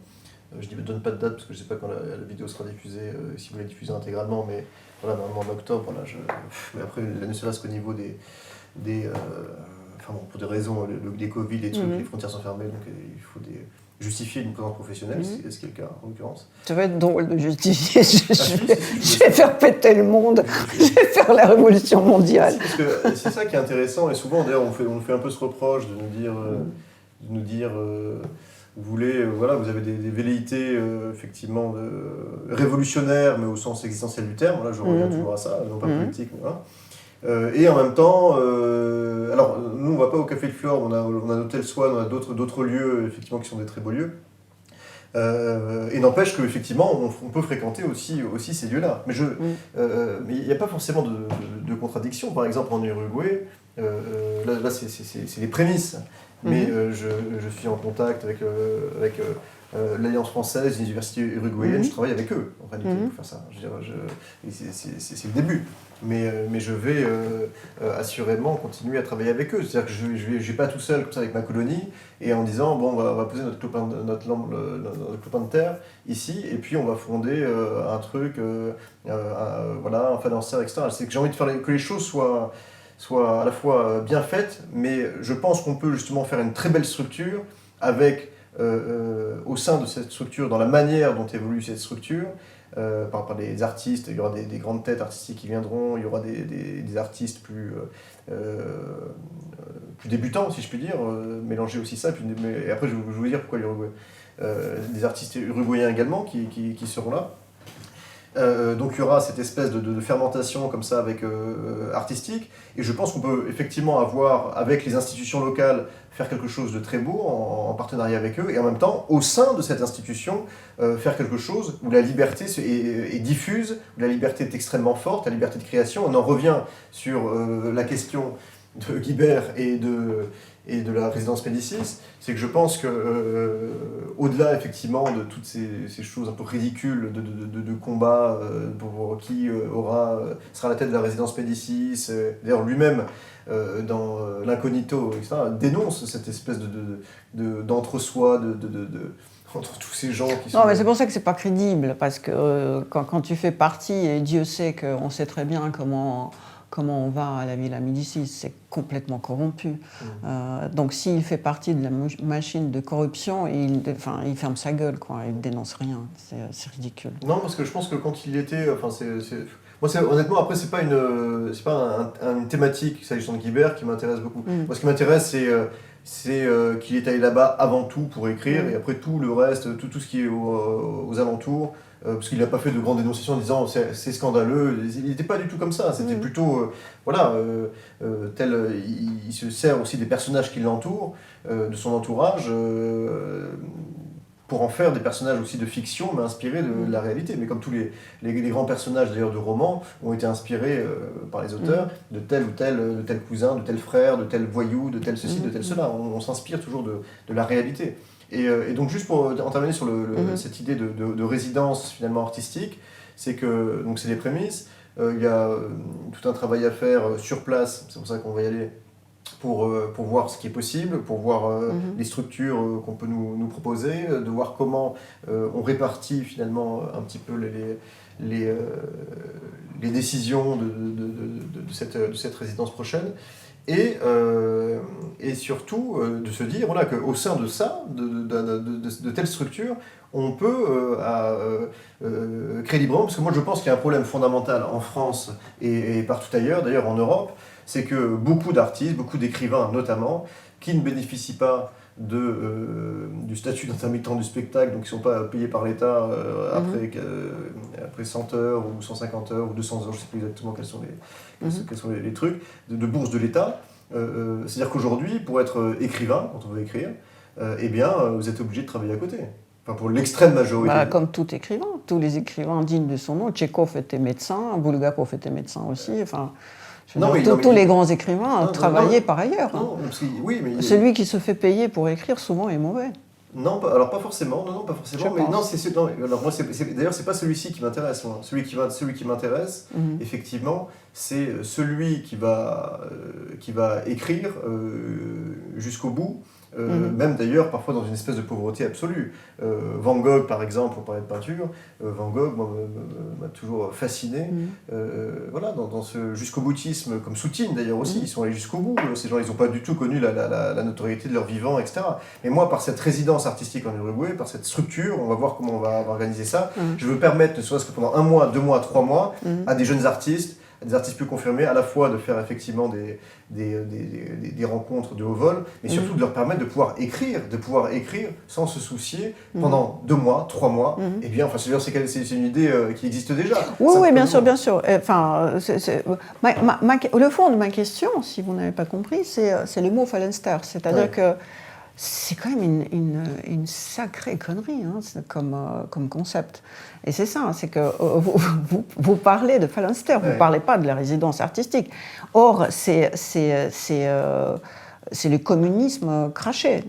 Je ne donne pas de date parce que je ne sais pas quand la vidéo sera diffusée, si vous la diffusez intégralement, mais voilà, normalement en octobre. Là, mais après, ne serait-ce qu'au niveau enfin bon, pour des raisons, des Covid, des trucs, les frontières sont fermées, donc il faut justifier une présence professionnelle, ce qui est le cas en l'occurrence. Ça va être drôle de justifier. Je vais faire péter le monde, je vais faire la révolution mondiale. Parce que c'est ça qui est intéressant, et souvent d'ailleurs on fait un peu ce reproche de nous dire vous voulez, voilà, vous avez des velléités effectivement révolutionnaires, mais au sens existentiel du terme. Là, je reviens toujours à ça, non pas politique, mais voilà. Et en même temps, alors nous on va pas au Café de Flore, on a l'hôtel Swan, on a d'autres lieux effectivement qui sont des très beaux lieux. Et n'empêche qu'effectivement on peut fréquenter aussi ces lieux-là. Mais il n'y a pas forcément de contradiction. Par exemple en Uruguay, là c'est les prémices. Mais je suis en contact avec l'Alliance française, les universités uruguayennes, je travaille avec eux en réalité pour faire ça. Je veux dire, c'est le début. Mais je vais assurément continuer à travailler avec eux. C'est-à-dire que je vais pas tout seul comme ça avec ma colonie et en disant bon on va poser notre clopin de terre ici et puis on va fonder un truc, voilà, un phalanstère, etc. C'est que j'ai envie de faire que les choses soient à la fois bien faites, mais je pense qu'on peut justement faire une très belle structure avec au sein de cette structure, dans la manière dont évolue cette structure, par les artistes, il y aura des grandes têtes artistiques qui viendront, il y aura des artistes plus débutants, si je puis dire, mélanger aussi ça, et après je vais vous dire pourquoi l'Uruguay. Des artistes uruguayens également qui seront là. Donc il y aura cette espèce de fermentation comme ça avec artistique, et je pense qu'on peut effectivement avoir avec les institutions locales faire quelque chose de très beau en partenariat avec eux, et en même temps au sein de cette institution faire quelque chose où la liberté est diffuse, où la liberté est extrêmement forte, la liberté de création. On en revient sur la question de Guibert et de la résidence Médicis, c'est que je pense que au-delà effectivement de toutes ces choses un peu ridicules de combat pour qui sera à la tête de la résidence Médicis, d'ailleurs lui-même dans l'incognito, etc., dénonce cette espèce d'entre-soi, entre tous ces gens qui sont... Non, mais c'est pour ça que c'est pas crédible, parce que quand tu fais partie, et Dieu sait qu'on sait très bien comment on va à la Villa Médicis, c'est complètement corrompu. Donc s'il fait partie de la machine de corruption, il ferme sa gueule, quoi, il ne dénonce rien, c'est ridicule. Non, parce que je pense que quand il était... Moi, honnêtement, après, c'est pas une thématique, s'agissant de Guibert, qui m'intéresse beaucoup. Moi, ce qui m'intéresse, c'est qu'il est allé là-bas avant tout pour écrire, et après tout le reste, tout ce qui est aux alentours, parce qu'il n'a pas fait de grandes dénonciations en disant c'est scandaleux, il n'était pas du tout comme ça, c'était plutôt, il se sert aussi des personnages qui l'entourent, de son entourage, pour en faire des personnages aussi de fiction, mais inspirés de la réalité. Mais comme tous les grands personnages d'ailleurs de romans ont été inspirés par les auteurs de tel ou tel, de tel cousin, de tel frère, de tel voyou, de tel ceci, de tel cela. On s'inspire toujours de la réalité. Et donc juste pour en terminer sur cette idée de résidence finalement artistique, c'est que, donc c'est des prémices, il y a tout un travail à faire sur place, c'est pour ça qu'on va y aller, pour voir ce qui est possible, pour voir les structures qu'on peut nous proposer, de voir comment on répartit finalement un petit peu les décisions de cette résidence prochaine. Et surtout de se dire voilà, qu'au sein de ça, de telles structures, on peut créer librement, parce que moi je pense qu'il y a un problème fondamental en France et partout ailleurs, d'ailleurs en Europe, c'est que beaucoup d'artistes, beaucoup d'écrivains notamment, qui ne bénéficient pas du statut d'intermittent du spectacle, donc qui ne sont pas payés par l'État après 100 heures ou 150 heures ou 200 heures, je ne sais plus exactement quels sont les trucs, de bourse de l'État. C'est-à-dire qu'aujourd'hui, pour être écrivain, quand on veut écrire, eh bien, vous êtes obligé de travailler à côté. Enfin, pour l'extrême majorité. Comme tout écrivain, tous les écrivains dignes de son nom. Tchekhov était médecin, Bulgakov était médecin aussi. Enfin, tous les grands écrivains travaillaient par ailleurs. Celui qui se fait payer pour écrire, souvent, est mauvais. Non, alors pas forcément. Pas forcément. Mais non, alors moi, d'ailleurs, c'est pas celui-ci qui m'intéresse. Moi. Celui qui m'intéresse, effectivement, c'est celui qui va écrire jusqu'au bout. Même d'ailleurs parfois dans une espèce de pauvreté absolue. Van Gogh par exemple, on parlait de peinture, Van Gogh m'a toujours fasciné. Voilà, dans ce jusqu'au boutisme, comme Soutine d'ailleurs aussi, ils sont allés jusqu'au bout. Ces gens, ils n'ont pas du tout connu la notoriété de leur vivant, etc. Mais moi, par cette résidence artistique en Uruguay, par cette structure, on va voir comment on va organiser ça. Je veux permettre, ne serait-ce que pendant 1 mois, 2 mois, 3 mois, à des jeunes artistes, des artistes plus confirmés, à la fois de faire effectivement des rencontres de haut vol, mais surtout de leur permettre de pouvoir écrire sans se soucier pendant 2 mois, 3 mois. Eh bien, enfin, c'est une idée qui existe déjà. Oui, bien sûr. Enfin, le fond de ma question, si vous n'avez pas compris, c'est le mot Phalenster. C'est-à-dire que c'est quand même une sacrée connerie comme concept. Et c'est ça, c'est que vous parlez de Phalenster, vous ne parlez pas de la résidence artistique. Or, c'est le communisme craché.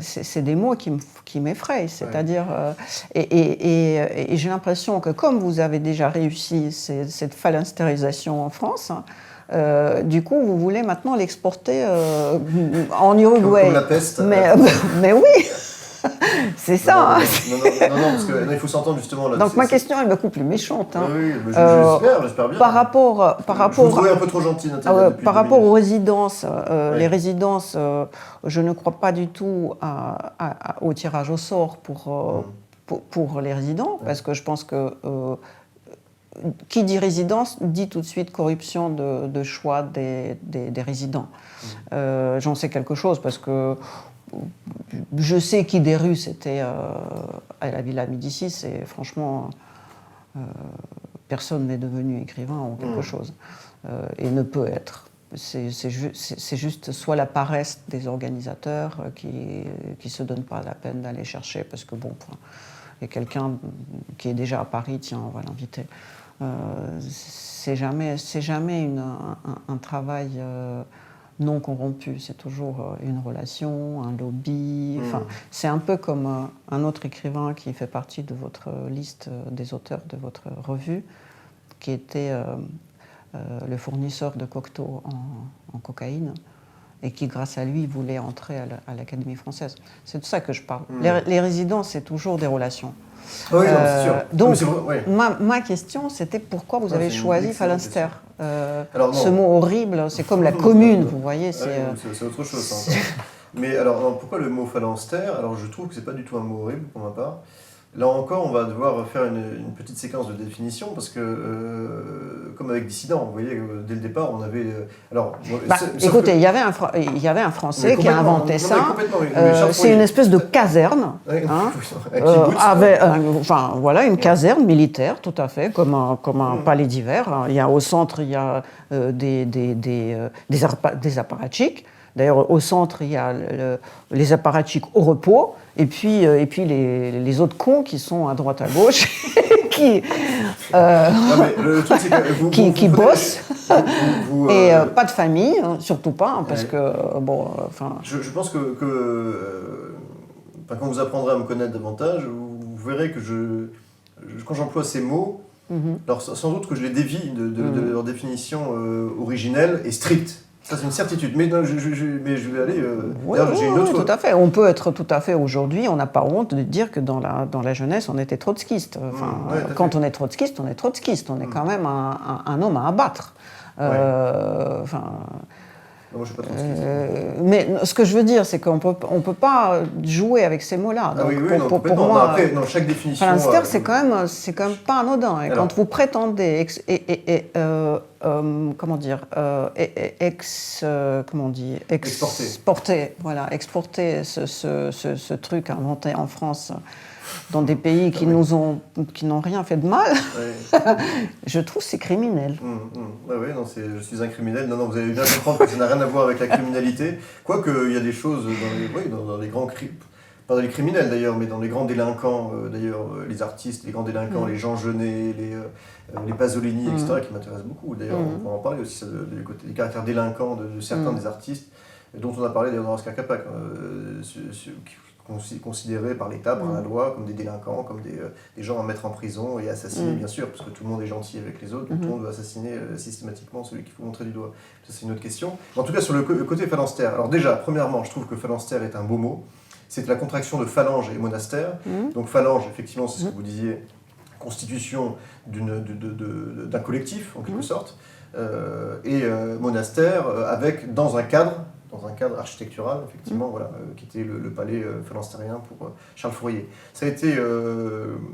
C'est des mots qui m'effraient. C'est-à-dire, et j'ai l'impression que comme vous avez déjà réussi cette phalensterisation en France, du coup, vous voulez maintenant l'exporter en Uruguay. Comme la peste. Mais oui, c'est ça. Non, parce qu'il faut s'entendre justement là. Donc ma question est beaucoup plus méchante. Oui, j'espère bien. Par rapport, je vous trouvais un peu trop gentille. Par rapport aux résidences, les résidences, je ne crois pas du tout au tirage au sort pour les résidents, parce que je pense que qui dit résidence dit tout de suite corruption de choix des résidents. J'en sais quelque chose parce que je sais qui des Russes était à la Villa Médicis et franchement, personne n'est devenu écrivain ou quelque chose et ne peut être. C'est juste soit la paresse des organisateurs qui se donnent pas la peine d'aller chercher parce que bon, il y a quelqu'un qui est déjà à Paris, tiens, on va l'inviter. C'est jamais un travail non corrompu, c'est toujours une relation, un lobby. Enfin, c'est un peu comme un autre écrivain qui fait partie de votre liste des auteurs de votre revue, qui était le fournisseur de Cocteau en cocaïne et qui, grâce à lui, voulait entrer à l'Académie française. C'est de ça que je parle. Les résidents, c'est toujours des relations. Oui, c'est sûr. Donc, ma question, c'était pourquoi vous avez choisi Phalenster ce mot horrible, c'est comme la commune, vous voyez. C'est autre chose. Mais alors, pourquoi le mot Phalenster? Alors, je trouve que c'est pas du tout un mot horrible pour ma part. Là encore, on va devoir faire une petite séquence de définition parce que, comme avec Dissident, vous voyez, dès le départ, on avait. Écoutez, il y avait un Français qui a inventé ça. C'est une espèce de caserne. Une caserne militaire, tout à fait, comme un palais d'hiver. Il y a au centre, il y a des apparatchiks. D'ailleurs, au centre, il y a les apparatchiks au repos, et puis les autres cons qui sont à droite à gauche, qui bossent, et pas de famille, surtout pas, parce que, bon, enfin... Je pense que enfin, quand vous apprendrez à me connaître davantage, vous verrez que quand j'emploie ces mots, alors sans doute que je les dévie de leur définition originelle et stricte. Ça, c'est une certitude. Mais, non, mais je vais aller... Oui, j'ai une autre... tout à fait. On peut être tout à fait aujourd'hui, on n'a pas honte de dire que dans la jeunesse, on était trotskiste. Enfin, quand on est trotskiste, on est trotskiste. On est quand même un homme à abattre. Enfin... Non, moi, je suis pas trotskiste. Mais ce que je veux dire, c'est qu'on peut pas jouer avec ces mots-là. Ah oui, pour moi, après, dans chaque définition... Phalanstère, c'est quand même pas anodin. Et alors, quand vous prétendez comment dire, exporter ce truc inventé en France dans des pays qui n'ont rien fait de mal, je trouve que c'est criminel. Oui, non, je suis un criminel. Non, vous allez bien comprendre que ça n'a rien à voir avec la criminalité. Quoique, il y a des choses dans les grands crimes, pas dans les criminels d'ailleurs, mais dans les grands délinquants, d'ailleurs, les artistes, les grands délinquants, les Jean Genet, les Pasolini, etc., qui m'intéressent beaucoup. D'ailleurs, on va en parler aussi, ça, des caractères délinquants de certains des artistes, dont on a parlé d'ailleurs dans Oscar Capac, considérés par l'État, par la loi, comme des délinquants, comme des gens à mettre en prison et assassiner, bien sûr, parce que tout le monde est gentil avec les autres, tout le monde veut assassiner systématiquement celui qu'il faut montrer du doigt. Ça, c'est une autre question. En tout cas, sur le côté phalanstère, alors déjà, premièrement, je trouve que phalanstère est un beau mot. C'est la contraction de phalange et monastère. Donc phalange, effectivement, c'est ce que vous disiez, constitution d'un collectif, en quelque sorte, et monastère, dans un cadre architectural, effectivement, voilà, qui était le palais phalanstérien pour Charles Fourier. Ça a été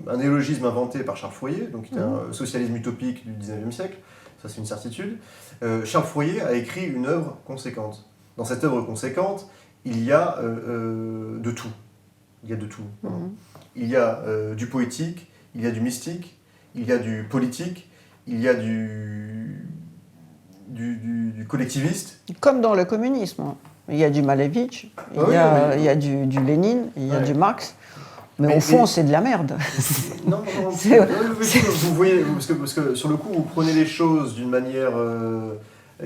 un néologisme inventé par Charles Fourier, donc qui était un socialisme utopique du 19e siècle, ça c'est une certitude. Charles Fourier a écrit une œuvre conséquente. Dans cette œuvre conséquente, il y a de tout. Il y a de tout. Il y a du poétique, il y a du mystique, il y a du politique, il y a du collectiviste. Comme dans le communisme. Il y a du Malevich, il y a du Lénine, il y a du Marx. Mais au fond, c'est de la merde. Non, vous voyez, parce que sur le coup, vous prenez les choses d'une manière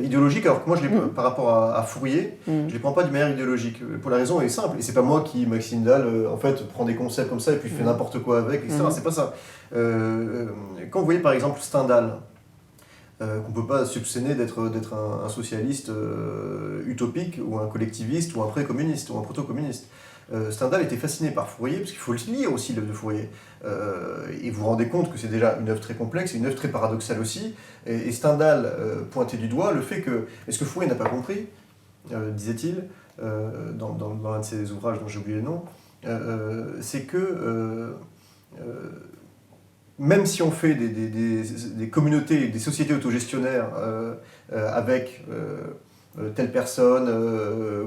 idéologique, alors que moi, par rapport à Fourier, je ne les prends pas d'une manière idéologique. Pour la raison est simple, et c'est pas moi qui, Maxime Dahl, en fait, prend des concepts comme ça et puis fait n'importe quoi avec, etc. C'est pas ça. Quand vous voyez par exemple Stendhal, qu'on ne peut pas soupçonner d'être un socialiste utopique, ou un collectiviste, ou un pré-communiste, ou un proto-communiste. Stendhal était fasciné par Fourier, parce qu'il faut le lire aussi, l'œuvre de Fourier. Et vous vous rendez compte que c'est déjà une œuvre très complexe, une œuvre très paradoxale aussi. Et Stendhal pointait du doigt le fait que... Est-ce que Fourier n'a pas compris, disait-il, dans un de ses ouvrages dont j'ai oublié le nom, c'est que... même si on fait des communautés, des sociétés autogestionnaires avec telle personne,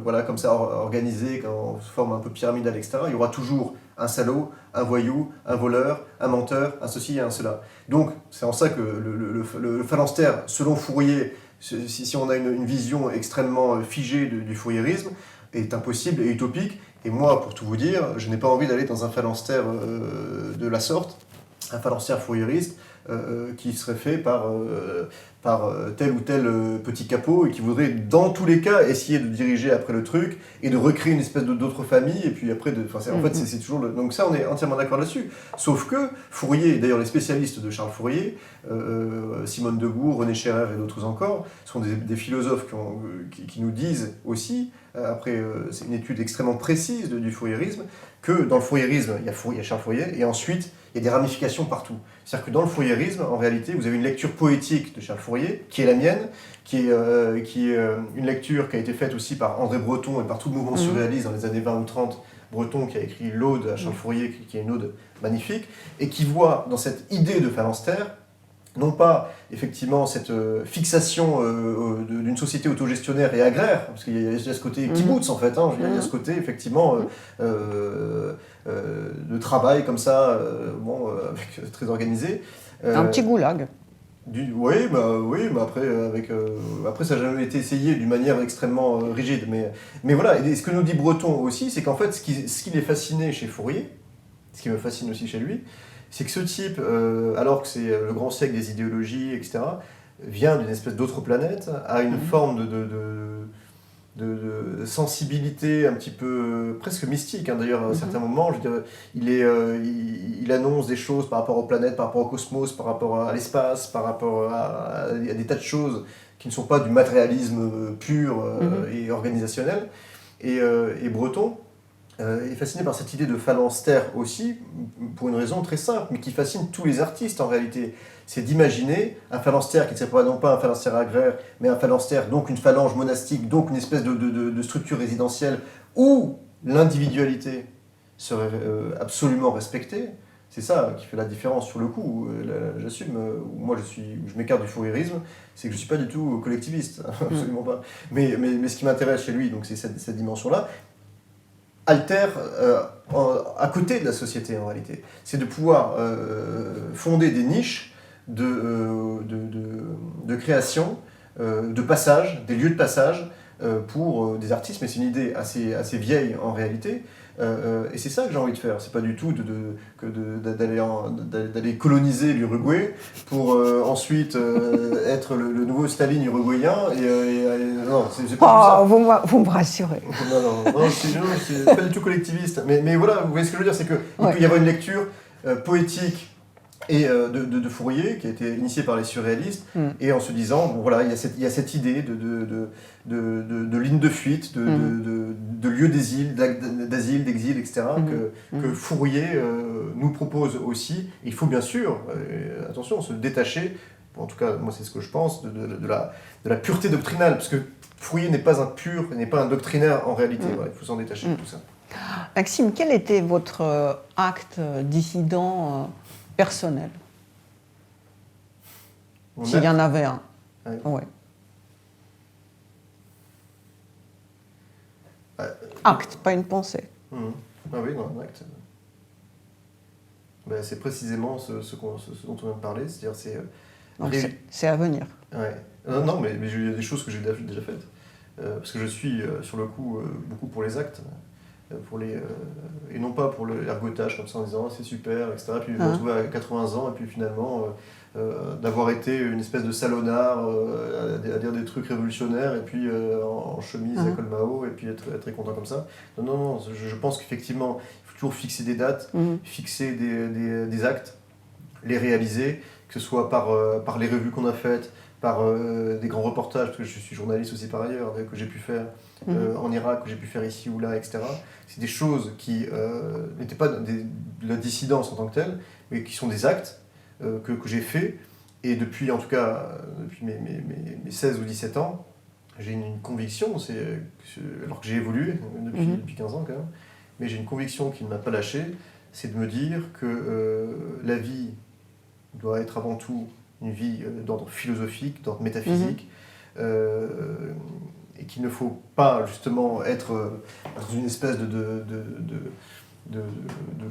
voilà, comme ça, organisée, en forme un peu pyramidale, etc., il y aura toujours un salaud, un voyou, un voleur, un menteur, un ceci et un cela. Donc, c'est en ça que le phalanstère, selon Fourier, si on a une vision extrêmement figée du fouriérisme, est impossible et utopique. Et moi, pour tout vous dire, je n'ai pas envie d'aller dans un phalanstère de la sorte, un phalanstère fourriériste qui serait fait par tel ou tel petit capot et qui voudrait dans tous les cas essayer de diriger après le truc et de recréer une espèce d'autre famille et puis après en fait c'est toujours donc ça on est entièrement d'accord là-dessus, sauf que Fourier, d'ailleurs les spécialistes de Charles Fourier, Simone de Beauvoir, René Scherrer et d'autres encore, sont des philosophes qui nous disent aussi, après c'est une étude extrêmement précise du fourriérisme, que dans le fourriérisme il y a Charles Fourier et ensuite il y a des ramifications partout. C'est-à-dire que dans le fourriérisme, en réalité, vous avez une lecture poétique de Charles Fourier, qui est la mienne, qui est une lecture qui a été faite aussi par André Breton et par tout le mouvement surréaliste dans les années 20 ou 30. Breton qui a écrit l'Aude à Charles Fourier, qui est une ode magnifique, et qui voit dans cette idée de phalanstère, non pas effectivement cette fixation d'une société autogestionnaire et agraire, parce qu'il y a ce côté kibbutz en fait, il y a ce côté effectivement de travail comme ça, très organisé. Un petit goulag. Oui, mais après ça n'a jamais été essayé d'une manière extrêmement rigide. Mais voilà, et ce que nous dit Breton aussi, c'est qu'en fait ce qui les fascinait chez Fourier, ce qui me fascine aussi chez lui, c'est que ce type, alors que c'est le grand siècle des idéologies, etc., vient d'une espèce d'autre planète, a une forme de sensibilité un petit peu presque mystique, hein, d'ailleurs, à certains moments. Je veux dire, il annonce des choses par rapport aux planètes, par rapport au cosmos, par rapport à l'espace, par rapport à des tas de choses qui ne sont pas du matérialisme pur et organisationnel. Et Breton est fasciné par cette idée de phalanstère aussi, pour une raison très simple, mais qui fascine tous les artistes en réalité. C'est d'imaginer un phalanstère qui ne serait non pas un phalanstère agraire, mais un phalanstère, donc une phalange monastique, donc une espèce de structure résidentielle où l'individualité serait absolument respectée. C'est ça qui fait la différence sur le coup. J'assume, moi je m'écarte du fourriérisme, c'est que je ne suis pas du tout collectiviste, absolument pas. Mais ce qui m'intéresse chez lui, donc c'est cette dimension-là, altère à côté de la société en réalité. C'est de pouvoir fonder des niches de création, de passage, des lieux de passage pour des artistes, mais c'est une idée assez vieille en réalité. Et c'est ça que j'ai envie de faire. C'est pas du tout d'aller coloniser l'Uruguay pour ensuite être le nouveau Staline uruguayen. Non, c'est pas ça. Vous me rassurez. Non, c'est pas du tout collectiviste. Mais voilà, vous voyez ce que je veux dire, c'est qu'il peut y avoir une lecture poétique et de Fourier, qui a été initié par les surréalistes, et en se disant, bon, voilà, il y a cette idée de ligne de fuite, de lieu d'asile, d'exil, etc., que Fourier nous propose aussi. Il faut bien sûr, attention, se détacher, en tout cas, moi c'est ce que je pense, de la pureté doctrinale, parce que Fourier n'est pas un doctrinaire en réalité, voilà, il faut s'en détacher de tout ça. Maxime, quel était votre acte dissident personnel, s'il y en avait un? Ouais. Acte, pas une pensée. Ah oui, non, un acte. Ben, c'est précisément ce dont on vient de parler, c'est-à-dire c'est à venir. Ouais. Non, mais il y a des choses que j'ai déjà faites, parce que je suis sur le coup beaucoup pour les actes. Et non pas pour l'ergotage comme ça en disant c'est super, etc. Puis je me retrouver à 80 ans et puis finalement d'avoir été une espèce de salonnard à dire des trucs révolutionnaires et puis en chemise à col Mao et puis être très content comme ça. Non, je pense qu'effectivement il faut toujours fixer des dates, fixer des actes, les réaliser, que ce soit par les revues qu'on a faites, par des grands reportages, parce que je suis journaliste aussi par ailleurs, que j'ai pu faire en Irak, que j'ai pu faire ici ou là, etc. C'est des choses qui n'étaient pas de la dissidence en tant que telle, mais qui sont des actes que j'ai faits. Et depuis, en tout cas, depuis mes 16 ou 17 ans, j'ai une conviction, alors que j'ai évolué depuis 15 ans quand même, mais j'ai une conviction qui ne m'a pas lâché, c'est de me dire que la vie doit être avant tout une vie d'ordre philosophique, d'ordre métaphysique, et qu'il ne faut pas justement être dans une espèce de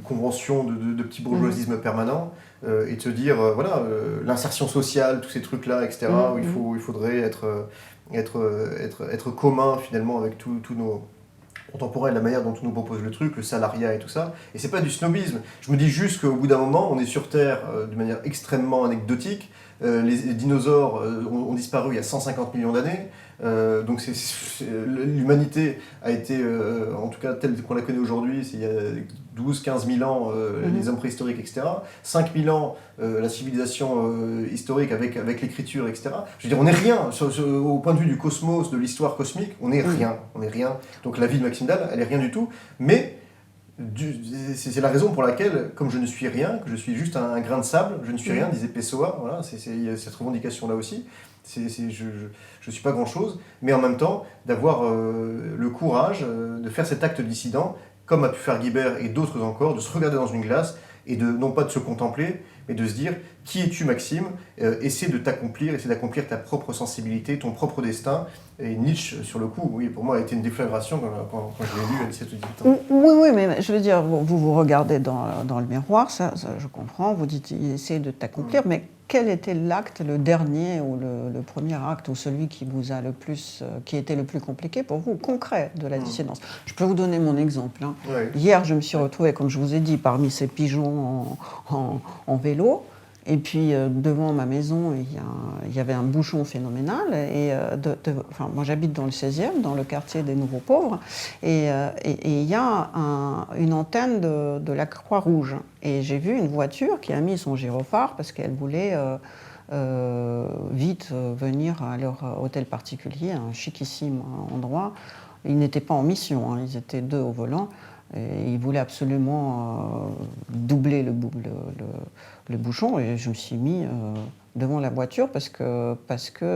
convention de petit bourgeoisisme permanent, et de se dire, voilà, l'insertion sociale, tous ces trucs-là, etc., où il faudrait être commun finalement avec tous nos contemporains, la manière dont on nous propose le truc, le salariat et tout ça. Et c'est pas du snobisme. Je me dis juste qu'au bout d'un moment, on est sur Terre de manière extrêmement anecdotique. Les dinosaures ont disparu il y a 150 millions d'années. Donc l'humanité a été, en tout cas telle qu'on la connaît aujourd'hui, c'est il y a 12-15 000 ans les hommes préhistoriques, etc. 5 000 ans la civilisation historique avec l'écriture, etc. Je veux dire, on n'est rien, au point de vue du cosmos, de l'histoire cosmique, on n'est rien. Donc la vie de Maxime Dalle, elle est rien du tout, mais c'est la raison pour laquelle, comme je ne suis rien, que je suis juste un grain de sable, je ne suis rien, disait Pessoa, voilà, il y a cette revendication-là aussi. Je ne suis pas grand-chose, mais en même temps, d'avoir le courage de faire cet acte dissident, comme a pu faire Guibert et d'autres encore, de se regarder dans une glace et non pas de se contempler, mais de se dire « Qui es-tu, Maxime ?» Essaie de t'accomplir, essaie d'accomplir ta propre sensibilité, ton propre destin. Et Nietzsche, sur le coup, oui, pour moi, a été une déflagration quand je l'ai lu à 17 ou 18 ans. Oui, mais je veux dire, vous regardez dans le miroir, ça je comprends, vous dites « Essaie de t'accomplir », mais quel était l'acte, le dernier ou le premier acte, ou celui qui vous a qui était le plus compliqué pour vous, concret de la dissidence? Je peux vous donner mon exemple. Hein. Ouais. Hier, je me suis retrouvée, comme je vous ai dit, parmi ces pigeons en vélo, Et puis devant ma maison, il y avait un bouchon phénoménal. Et enfin, moi j'habite dans le 16e, dans le quartier des Nouveaux Pauvres, et il y a une antenne de la Croix-Rouge. Et j'ai vu une voiture qui a mis son gyrophare parce qu'elle voulait vite venir à leur hôtel particulier, un chiquissime endroit. Ils n'étaient pas en mission, hein, ils étaient 2 au volant. Et ils voulaient absolument doubler le bouchon, et je me suis mis devant la voiture parce que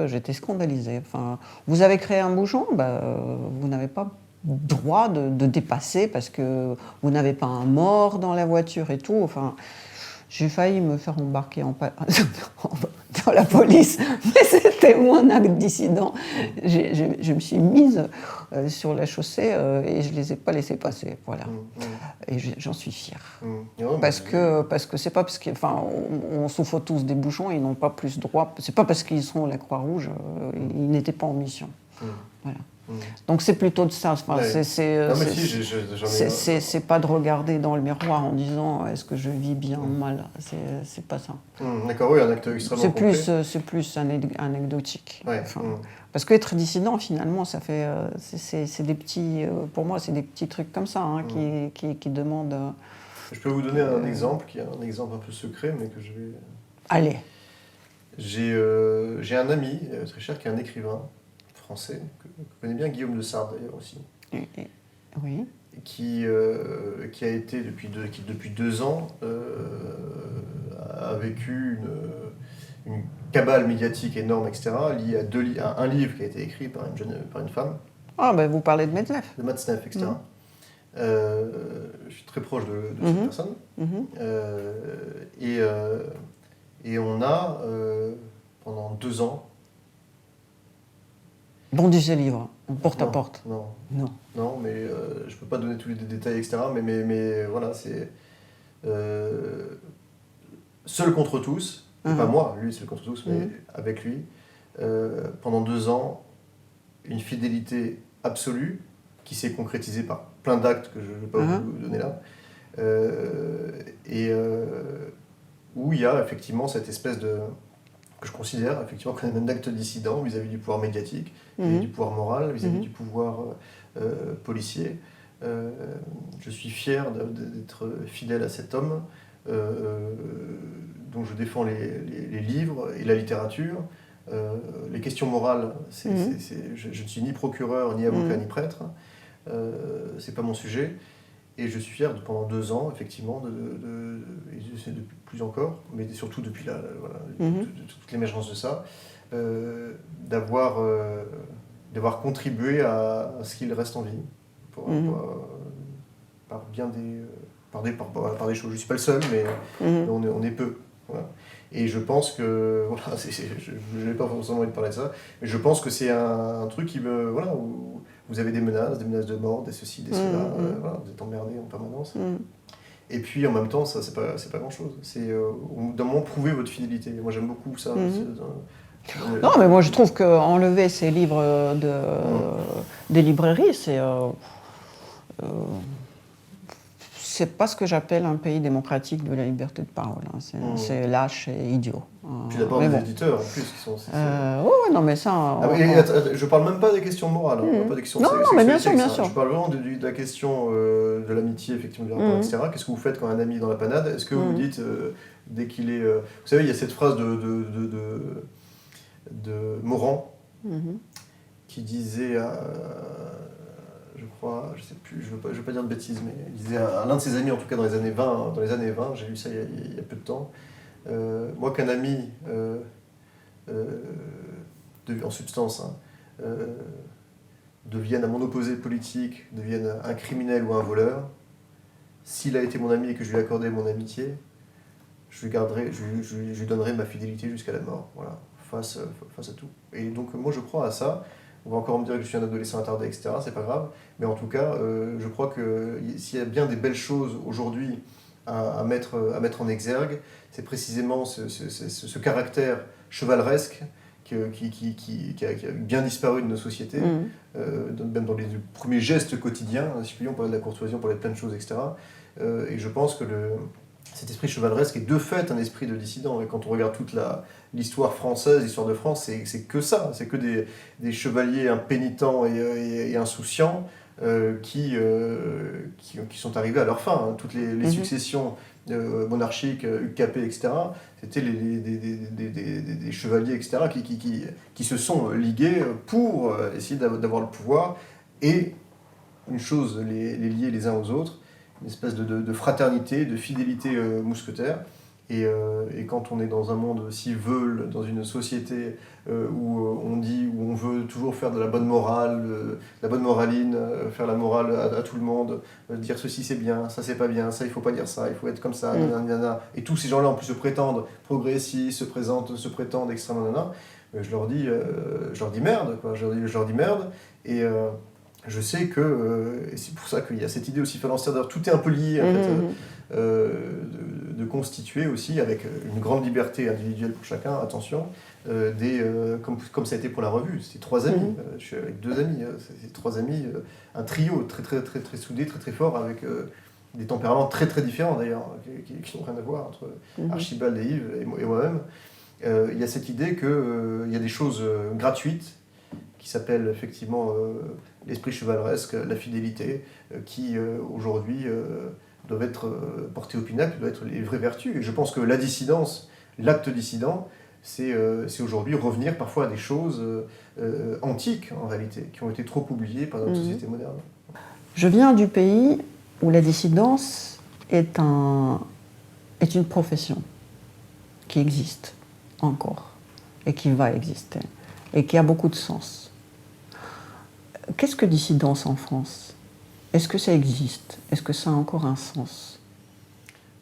j'étais scandalisée. Enfin, vous avez créé un bouchon, vous n'avez pas droit de dépasser parce que vous n'avez pas un mort dans la voiture et tout. Enfin, j'ai failli me faire embarquer dans la police, mais c'était mon acte dissident. Je me suis mise sur la chaussée et je ne les ai pas laissés passer. Voilà. Et j'en suis fière. Parce que c'est pas parce on souffre tous des bouchons, ils n'ont pas plus droit. C'est pas parce qu'ils sont à la Croix-Rouge, ils n'étaient pas en mission. Voilà. Donc c'est plutôt de ça. Enfin, c'est pas de regarder dans le miroir en disant est-ce que je vis bien ou mal. C'est pas ça. D'accord, oui, un acte extrêmement concret. C'est plus anecdotique. Ouais. Enfin, parce qu'être dissident, finalement, ça fait c'est des petits. Pour moi, c'est des petits trucs comme ça qui demandent. Je peux vous donner un exemple qui est un exemple un peu secret, mais que je vais. Allez. J'ai un ami très cher qui est un écrivain français, que connaît bien, Guillaume de Sade d'ailleurs aussi. Oui. Qui a été qui depuis 2 ans a vécu une cabale médiatique énorme, etc., liée à un livre qui a été écrit par une femme. Ah, vous parlez de Matzneff. De Matzneff, etc. Je suis très proche de cette personne. Et on a, pendant 2 ans... Vendu ce livre, porte à porte. Non, mais je peux pas donner tous les détails, etc. Mais voilà, c'est... seul contre tous, pas moi, lui seul contre tous, mais avec lui, pendant 2 ans, une fidélité absolue qui s'est concrétisée par plein d'actes que je ne vais pas vous donner là, où il y a effectivement cette espèce de... que je considère effectivement comme un acte dissident vis-à-vis du pouvoir médiatique, vis-à-vis du pouvoir moral, vis-à-vis du pouvoir policier. Je suis fier d'être fidèle à cet homme, dont je défends les livres et la littérature. Les questions morales, je ne suis ni procureur, ni avocat, ni prêtre. C'est pas mon sujet. Et je suis fier, pendant 2 ans, effectivement, et je sais depuis plus encore, mais surtout depuis toute l'émergence de ça, d'avoir contribué à ce qu'il reste en vie, par des choses. Je ne suis pas le seul, mais on est peu. Voilà. Et je pense que, voilà, je n'avais pas forcément envie de parler de ça, mais je pense que c'est un truc qui me... Voilà, où vous avez des menaces de mort, des ceci, des cela, voilà, vous êtes emmerdé en permanence. Et puis en même temps, ça, c'est pas grand-chose. C'est d'un moment prouver votre fidélité. Moi, j'aime beaucoup ça. Non, mais moi, je trouve qu'enlever ces livres des librairies, c'est pas ce que je appelle un pays démocratique de la liberté de parole. Hein. C'est lâche et idiot. Puis d'abord des éditeurs en plus qui sont... non mais ça... je parle même pas des questions morales, pas des questions sexuelles, mais bien sûr. Je parle vraiment de la question de l'amitié, effectivement, du rapport, etc. Qu'est-ce que vous faites quand un ami est dans la panade? Est-ce que vous dites, dès qu'il est... Vous savez, il y a cette phrase de Morand qui disait je crois, je sais plus, je veux pas dire de bêtises, mais il disait à l'un de ses amis, en tout cas dans les années 20, j'ai lu ça il y a peu de temps, moi qu'un ami, en substance, devienne à mon opposé politique, devienne un criminel ou un voleur, s'il a été mon ami et que je lui ai accordé mon amitié, je lui donnerai ma fidélité jusqu'à la mort, voilà, face à tout. Et donc moi je crois à ça. On va encore me dire que je suis un adolescent attardé, etc. C'est pas grave. Mais en tout cas, je crois que s'il y a bien des belles choses aujourd'hui à mettre en exergue, c'est précisément ce caractère chevaleresque qui a bien disparu de nos sociétés, même dans les premiers gestes quotidiens. Si on parlait de la courtoisie, on parlait de plein de choses, etc. Et je pense que cet esprit chevaleresque est de fait un esprit de dissident. Et quand on regarde toute l'histoire française, l'histoire de France, c'est que ça. C'est que des chevaliers impénitents et insouciants qui sont arrivés à leur fin. Hein. Toutes les successions monarchiques, UKP, etc., c'était des chevaliers, etc., qui se sont ligués pour essayer d'avoir le pouvoir. Et une chose les liait les uns aux autres, une espèce de fraternité, de fidélité mousquetaire. Et quand on est dans un monde si veule, dans une société où on veut toujours faire de la bonne morale, la bonne moraline, faire la morale à tout le monde, dire ceci c'est bien, ça c'est pas bien, ça il faut pas dire ça, il faut être comme ça, nanana. Et tous ces gens-là en plus se prétendent progressistes, se prétendent extrêmement nanana. Je leur dis merde, quoi. Je leur dis merde. Et je sais que, et c'est pour ça qu'il y a cette idée aussi phalanstère, d'ailleurs tout est un peu lié en fait, de constituer aussi, avec une grande liberté individuelle pour chacun, attention, comme ça a été pour la revue, c'était 3 amis, je suis avec 2 amis, c'est 3 amis, un trio très, très, très, très soudé, très très fort, avec des tempéraments très très différents d'ailleurs, qui n'ont rien à voir entre Archibald et Yves et moi-même. Il y a cette idée qu'il y a des choses gratuites, qui s'appelle effectivement l'esprit chevaleresque, la fidélité, qui aujourd'hui doivent être portées au pinacle, doivent être les vraies vertus. Et je pense que la dissidence, l'acte dissident, c'est aujourd'hui revenir parfois à des choses antiques en réalité, qui ont été trop oubliées par notre société moderne. Je viens du pays où la dissidence est une profession qui existe encore et qui va exister et qui a beaucoup de sens. Qu'est-ce que dissidence en France ? Est-ce que ça existe ? Est-ce que ça a encore un sens ?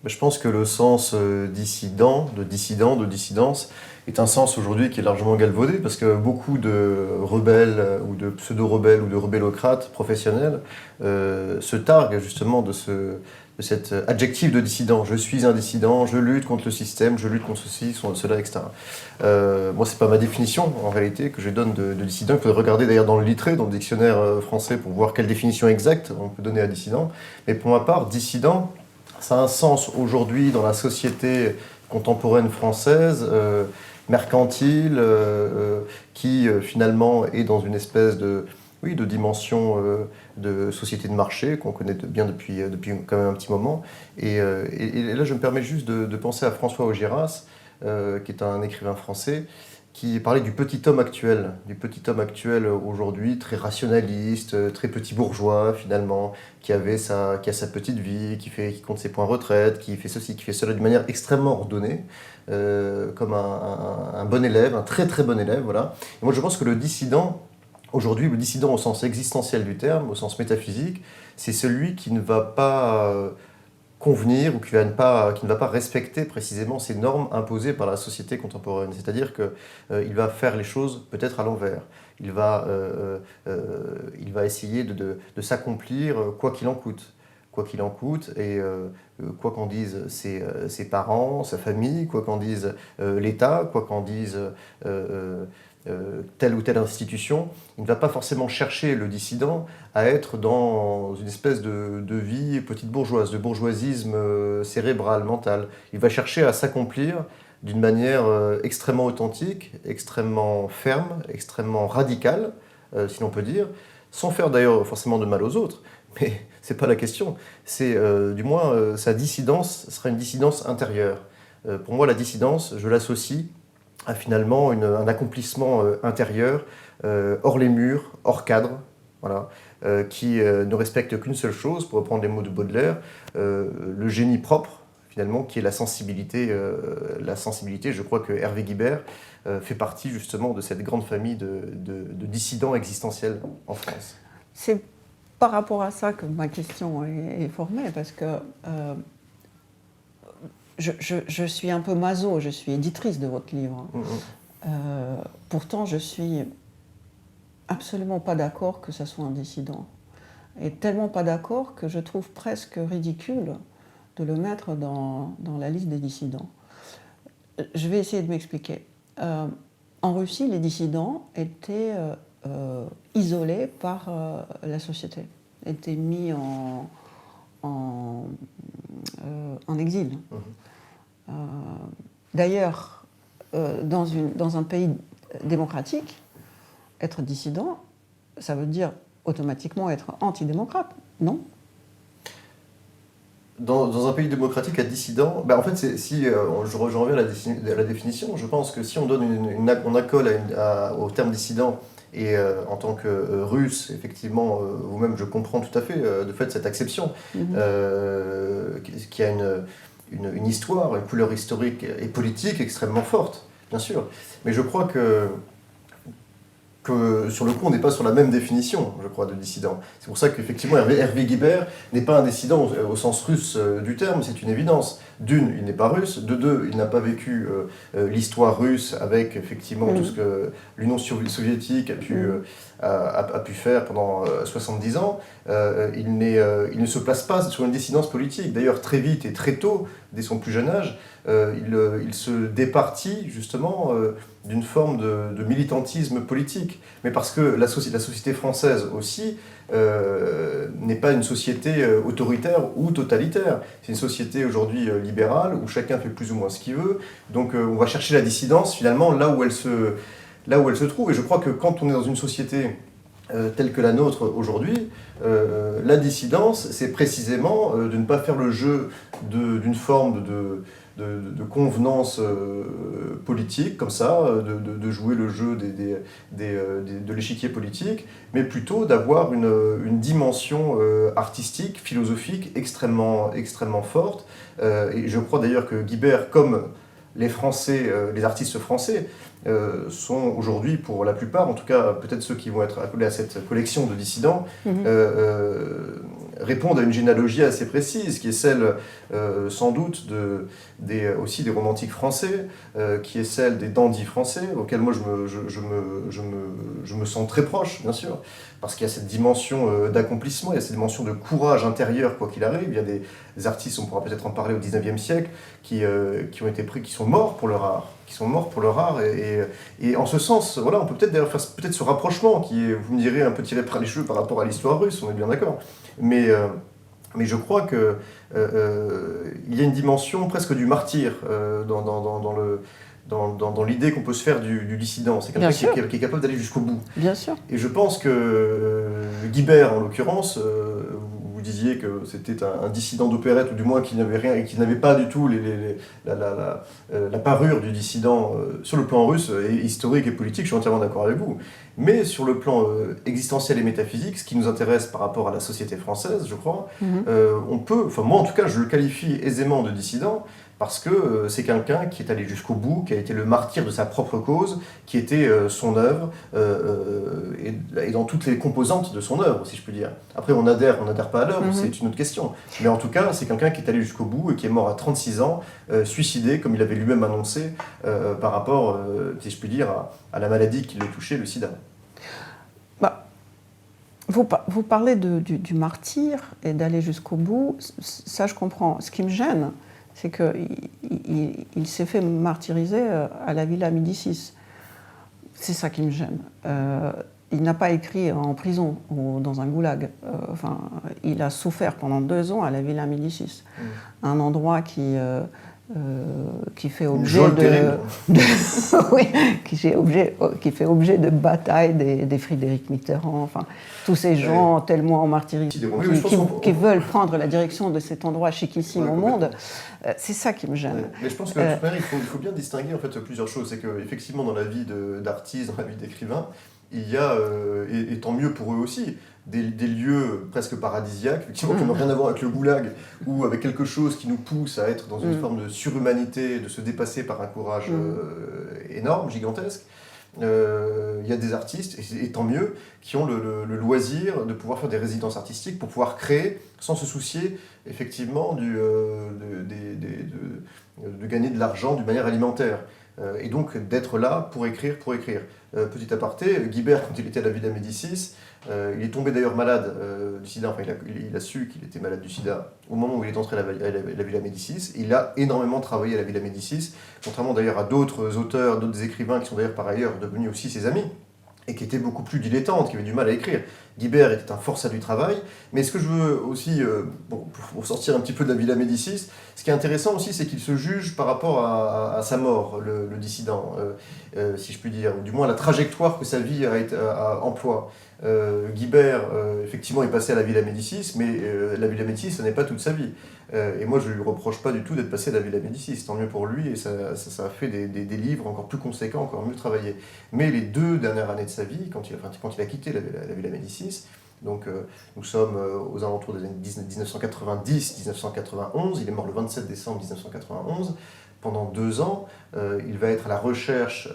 Je pense que le sens dissident, de dissidence, est un sens aujourd'hui qui est largement galvaudé, parce que beaucoup de rebelles, ou de pseudo-rebelles, ou de rebellocrates professionnels se targuent justement de cet adjectif de dissident. Je suis un dissident, je lutte contre le système, je lutte contre ceci, cela, etc. Moi, c'est pas ma définition, en réalité, que je donne de dissident. Il faudrait regarder d'ailleurs dans le Littré, dans le dictionnaire français, pour voir quelle définition exacte on peut donner à dissident. Mais pour ma part, dissident, ça a un sens aujourd'hui dans la société contemporaine française, mercantile, qui finalement est dans une espèce de dimension de société de marché qu'on connaît bien depuis quand même un petit moment. Et là, je me permets juste de penser à François Augiéras, qui est un écrivain français, qui parlait du petit homme actuel aujourd'hui, très rationaliste, très petit bourgeois finalement, qui a sa petite vie, qui compte ses points retraite, qui fait ceci, qui fait cela d'une manière extrêmement ordonnée, comme un bon élève, un très très bon élève, voilà. Et moi je pense que le dissident, aujourd'hui, le dissident au sens existentiel du terme, au sens métaphysique, c'est celui qui ne va pas convenir ou qui ne va pas respecter précisément ces normes imposées par la société contemporaine. C'est-à-dire qu'il va faire les choses peut-être à l'envers. Il va essayer de s'accomplir quoi qu'il en coûte. Quoi qu'il en coûte, et quoi qu'en disent ses parents, sa famille, quoi qu'en dise l'État, quoi qu'en dise telle ou telle institution, il ne va pas forcément chercher le dissident à être dans une espèce de vie petite bourgeoise, de bourgeoisisme cérébral, mental. Il va chercher à s'accomplir d'une manière extrêmement authentique, extrêmement ferme, extrêmement radicale, si l'on peut dire, sans faire d'ailleurs forcément de mal aux autres. Mais c'est pas la question. C'est du moins sa dissidence sera une dissidence intérieure. Pour moi, la dissidence, je l'associe à finalement un accomplissement intérieur, hors les murs, hors cadre, voilà, qui ne respecte qu'une seule chose, pour reprendre les mots de Baudelaire, le génie propre, finalement, qui est la sensibilité. Je crois que Hervé Guibert fait partie justement de cette grande famille de dissidents existentiels en France. C'est par rapport à ça que ma question est formée, parce que je suis un peu maso, je suis éditrice de votre livre. Pourtant, je suis absolument pas d'accord que ça soit un dissident. Et tellement pas d'accord que je trouve presque ridicule de le mettre dans la liste des dissidents. Je vais essayer de m'expliquer. En Russie, les dissidents étaient isolés par la société, étaient mis en en exil. D'ailleurs, dans un pays démocratique, être dissident, ça veut dire automatiquement être antidémocrate, non ? Dans un pays démocratique, être dissident, en fait, je reviens à la définition, je pense que si on donne on accole au terme dissident, et en tant que russe, effectivement, vous-même, je comprends tout à fait, de fait, cette acception, qui a une histoire, une couleur historique et politique extrêmement forte, bien sûr. Mais je crois que sur le coup, on n'est pas sur la même définition, je crois, de dissident. C'est pour ça qu'effectivement, Hervé Guibert n'est pas un dissident au sens russe du terme, c'est une évidence. D'une, il n'est pas russe. De deux, il n'a pas vécu l'histoire russe avec, effectivement, tout ce que l'Union soviétique a pu faire pendant 70 ans. Il ne se place pas sur une dissidence politique. D'ailleurs, très vite et très tôt, dès son plus jeune âge, il se départit, justement, d'une forme de militantisme politique. Mais parce que la société française aussi n'est pas une société autoritaire ou totalitaire. C'est une société aujourd'hui libérale où chacun fait plus ou moins ce qu'il veut. Donc on va chercher la dissidence finalement là où elle se trouve. Et je crois que quand on est dans une société telle que la nôtre aujourd'hui, la dissidence, c'est précisément de ne pas faire le jeu d'une forme de convenance politique, comme ça, de jouer le jeu de l'échiquier politique, mais plutôt d'avoir une dimension artistique, philosophique extrêmement, extrêmement forte. Et je crois d'ailleurs que Guibert, comme les Français, les artistes français, sont aujourd'hui, pour la plupart, en tout cas peut-être ceux qui vont être accolés à cette collection de dissidents, répondent à une généalogie assez précise, qui est celle sans doute aussi des romantiques français, qui est celle des dandys français, auxquels moi je me sens très proche, bien sûr, parce qu'il y a cette dimension d'accomplissement, il y a cette dimension de courage intérieur, quoi qu'il arrive. Il y a des artistes, on pourra peut-être en parler au XIXe siècle, qui sont morts pour leur art, et en ce sens, voilà, on peut peut-être d'ailleurs faire ce rapprochement, qui est, vous me direz, un peu tiré par les cheveux par rapport à l'histoire russe, on est bien d'accord, mais je crois que il y a une dimension presque du martyr dans l'idée qu'on peut se faire du dissident. C'est quelqu'un qui est capable d'aller jusqu'au bout. Bien sûr. Et je pense que Guibert, en l'occurrence, vous disiez que c'était un dissident d'opérette, ou du moins qu'il n'avait rien, et qu'il n'avait pas du tout la parure du dissident sur le plan russe, et historique et politique, je suis entièrement d'accord avec vous. Mais sur le plan existentiel et métaphysique, ce qui nous intéresse par rapport à la société française, je crois, on peut, enfin moi en tout cas, je le qualifie aisément de dissident, parce que c'est quelqu'un qui est allé jusqu'au bout, qui a été le martyr de sa propre cause, qui était son œuvre, et dans toutes les composantes de son œuvre, si je puis dire. Après, on n'adhère pas à l'œuvre, c'est une autre question. Mais en tout cas, c'est quelqu'un qui est allé jusqu'au bout et qui est mort à 36 ans, suicidé, comme il avait lui-même annoncé, par rapport, si je puis dire, à la maladie qui le touchait, le sida. Vous parlez du martyr et d'aller jusqu'au bout, ça je comprends. Ce qui me gêne, c'est qu'il s'est fait martyriser à la Villa Médicis. C'est ça qui me gêne. Il n'a pas écrit en prison ou dans un goulag. Il a souffert pendant 2 ans à la Villa Médicis, un endroit qui fait objet qui fait objet de bataille des Frédéric Mitterrand, enfin tous ces gens tellement martyrisés qui veulent prendre la direction de cet endroit chiquissime au monde. C'est ça qui me gêne. Mais je pense que de toute manière, il faut bien distinguer en fait plusieurs choses. C'est qu'effectivement, dans la vie d'artiste, dans la vie d'écrivain, il y a, et tant mieux pour eux aussi, des lieux presque paradisiaques, effectivement, qui n'ont rien à voir avec le goulag, ou avec quelque chose qui nous pousse à être dans une forme de surhumanité, de se dépasser par un courage énorme, gigantesque. Il y a des artistes, et tant mieux, qui ont le loisir de pouvoir faire des résidences artistiques pour pouvoir créer sans se soucier effectivement de gagner de l'argent d'une manière alimentaire. Et donc d'être là pour écrire. Petit aparté, Guibert, quand il était à la Villa Médicis, il est tombé d'ailleurs malade du sida, enfin il a su qu'il était malade du sida au moment où il est entré à la Villa Médicis. Il a énormément travaillé à la Villa Médicis, contrairement d'ailleurs à d'autres auteurs, d'autres écrivains qui sont d'ailleurs par ailleurs devenus aussi ses amis. et qui était beaucoup plus dilettante, qui avait du mal à écrire. Guibert était un forçat du travail, mais ce que je veux aussi, pour sortir un petit peu de la Villa Médicis, ce qui est intéressant aussi, c'est qu'il se juge par rapport à sa mort, le dissident, si je puis dire, ou du moins la trajectoire que sa vie emploie. Guibert, effectivement, est passé à la Villa Médicis, mais la Villa Médicis, ce n'est pas toute sa vie. Et moi, je ne lui reproche pas du tout d'être passé à la Villa Médicis, tant mieux pour lui, et ça a fait des livres encore plus conséquents, encore mieux travaillés. Mais les 2 dernières années de sa vie, quand il a quitté la Villa Médicis, donc nous sommes aux alentours des années 1990-1991, il est mort le 27 décembre 1991, pendant 2 ans, il va être à la recherche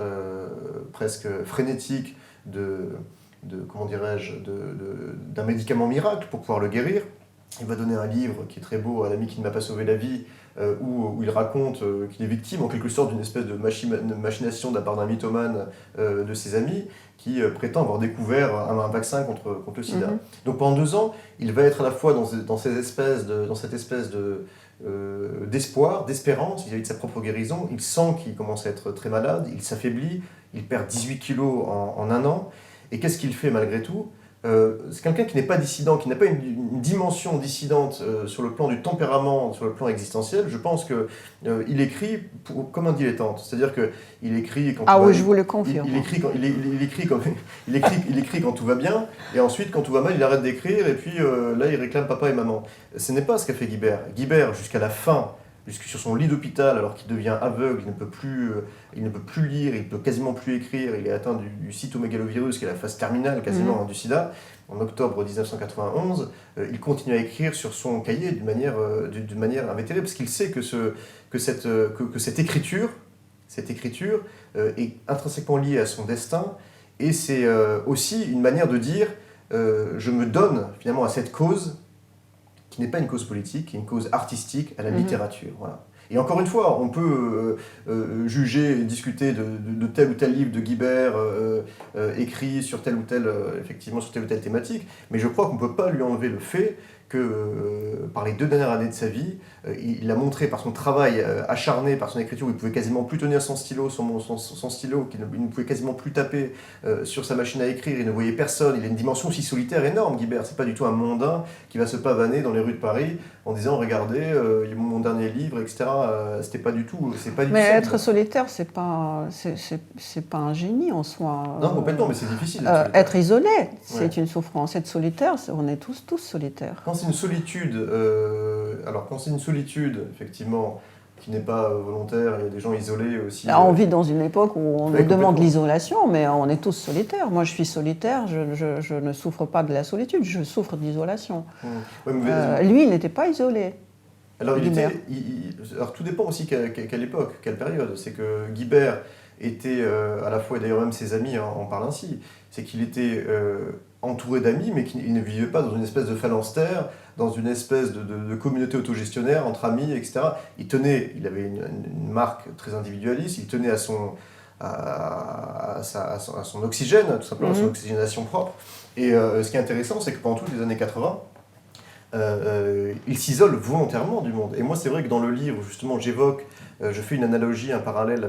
presque frénétique comment dirais-je, d'un médicament miracle pour pouvoir le guérir. Il va donner un livre qui est très beau, « À l'ami qui ne m'a pas sauvé la vie », où il raconte qu'il est victime en quelque sorte d'une espèce de machination de la part d'un mythomane de ses amis qui prétend avoir découvert un vaccin contre le sida. Donc pendant 2 ans, il va être à la fois dans cette espèce d'espoir, d'espérance vis-à-vis de sa propre guérison. Il sent qu'il commence à être très malade, il s'affaiblit, il perd 18 kilos en 1 an. Et qu'est-ce qu'il fait malgré tout ? C'est quelqu'un qui n'est pas dissident, qui n'a pas une dimension dissidente sur le plan du tempérament, sur le plan existentiel. Je pense qu'il écrit comme un dilettante. C'est-à-dire qu'il écrit quand oui, je vous le confirme. Il écrit quand tout va bien, et ensuite, quand tout va mal, il arrête d'écrire, et puis là, il réclame papa et maman. Ce n'est pas ce qu'a fait Guibert. Guibert, jusqu'à la fin, jusque sur son lit d'hôpital, alors qu'il devient aveugle, il ne peut plus lire, il ne peut quasiment plus écrire, il est atteint du cytomégalovirus, qui est la phase terminale quasiment du sida. En octobre 1991, il continue à écrire sur son cahier d'une manière invétérée, parce qu'il sait que cette écriture est intrinsèquement liée à son destin, et c'est aussi une manière de dire je me donne finalement à cette cause qui n'est pas une cause politique, qui est une cause artistique, à la littérature. Voilà. Et encore une fois, on peut juger et discuter de tel ou tel livre de Guibert écrit sur telle ou telle thématique, mais je crois qu'on ne peut pas lui enlever le fait que par les 2 dernières années de sa vie, il a montré par son travail acharné, par son écriture, où il pouvait quasiment plus tenir son stylo, qu'il ne pouvait quasiment plus taper sur sa machine à écrire, il ne voyait personne, il a une dimension aussi solitaire énorme, Guibert. C'est pas du tout un mondain qui va se pavaner dans les rues de Paris en disant regardez, mon dernier livre, etc. C'était pas du tout. Mais être solitaire, c'est pas un génie en soi. Non, complètement, mais c'est difficile. Être isolé, c'est une souffrance. Être solitaire, on est tous solitaires. Quand c'est une solitude, effectivement, qui n'est pas volontaire, il y a des gens isolés aussi. Là, on vit dans une époque où on nous demande l'isolation, mais on est tous solitaires. Moi, je suis solitaire, je ne souffre pas de la solitude, je souffre d'isolation. Lui, il n'était pas isolé. Alors, tout dépend aussi quelle époque, quelle période. C'est que Guibert était à la fois, et d'ailleurs même ses amis en parlent ainsi, c'est qu'il était entouré d'amis, mais qu'il ne vivait pas dans une espèce de phalanstère, dans une espèce de communauté autogestionnaire entre amis, etc. Il avait une marque très individualiste, il tenait à son oxygène, tout simplement, à son oxygénation propre. Et ce qui est intéressant, c'est que pendant toutes les années 80, il s'isole volontairement du monde. Et moi, c'est vrai que dans le livre, justement, je fais une analogie, un parallèle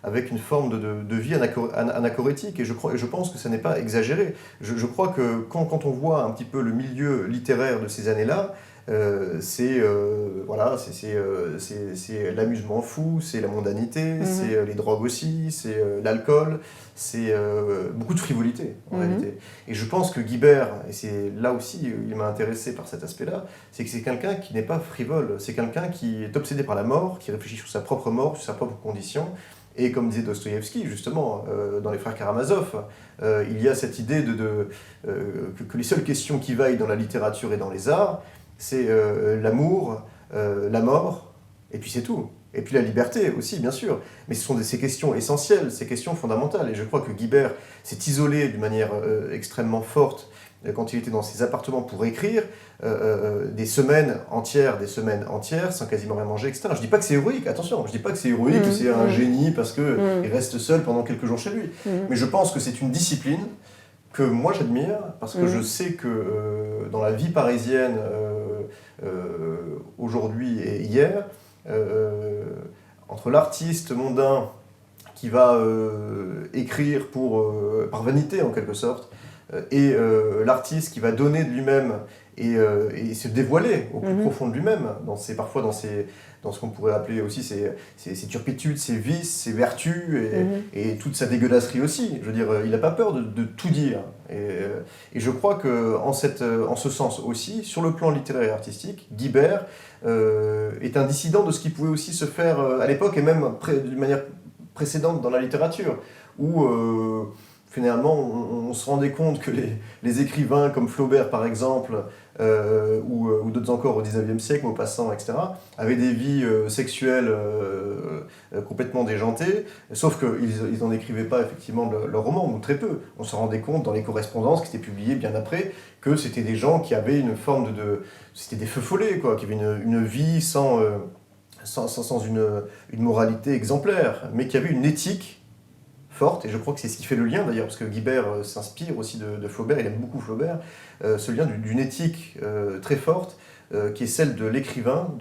avec une forme de vie anachorétique, et je pense que ça n'est pas exagéré. Je crois que quand on voit un petit peu le milieu littéraire de ces années-là, c'est l'amusement fou, c'est la mondanité, c'est les drogues aussi, c'est l'alcool, c'est beaucoup de frivolité en réalité. Et je pense que Guibert, et c'est là aussi il m'a intéressé par cet aspect-là, c'est que c'est quelqu'un qui n'est pas frivole, c'est quelqu'un qui est obsédé par la mort, qui réfléchit sur sa propre mort, sur sa propre condition. Et comme disait Dostoïevski, justement, dans Les Frères Karamazov, il y a cette idée que les seules questions qui vaillent dans la littérature et dans les arts, c'est l'amour, la mort, et puis c'est tout. Et puis la liberté aussi, bien sûr. Mais ce sont ces questions essentielles, ces questions fondamentales. Et je crois que Guibert s'est isolé d'une manière extrêmement forte quand il était dans ses appartements pour écrire, des semaines entières, sans quasiment rien manger, etc. Je ne dis pas que c'est héroïque, attention, je ne dis pas que c'est héroïque, que c'est un génie parce qu'il reste seul pendant quelques jours chez lui. Mais je pense que c'est une discipline que moi j'admire, parce que je sais que dans la vie parisienne, aujourd'hui et hier, entre l'artiste mondain qui va écrire par vanité en quelque sorte, et l'artiste qui va donner de lui-même et se dévoiler au plus profond de lui-même, parfois dans ce qu'on pourrait appeler aussi ses turpitudes, ses vices, ses vertus et toute sa dégueulasserie aussi. Je veux dire, il n'a pas peur de tout dire. Et je crois qu'en ce sens aussi, sur le plan littéraire et artistique, Guibert est un dissident de ce qui pouvait aussi se faire à l'époque et même d'une manière précédente dans la littérature, où finalement on se rendait compte que les écrivains comme Flaubert par exemple, ou d'autres encore au XIXe siècle, Maupassant, etc., avaient des vies sexuelles complètement déjantées, sauf qu'ils n'en écrivaient pas effectivement leurs romans, ou très peu. On se rendait compte dans les correspondances qui étaient publiées bien après que c'était des gens qui avaient une forme c'était des feux follets, quoi, qui avaient une vie sans une moralité exemplaire, mais qui avaient une éthique forte, et je crois que c'est ce qui fait le lien d'ailleurs, parce que Guibert s'inspire aussi de Flaubert, il aime beaucoup Flaubert, ce lien d'une éthique très forte, qui est celle de l'écrivain,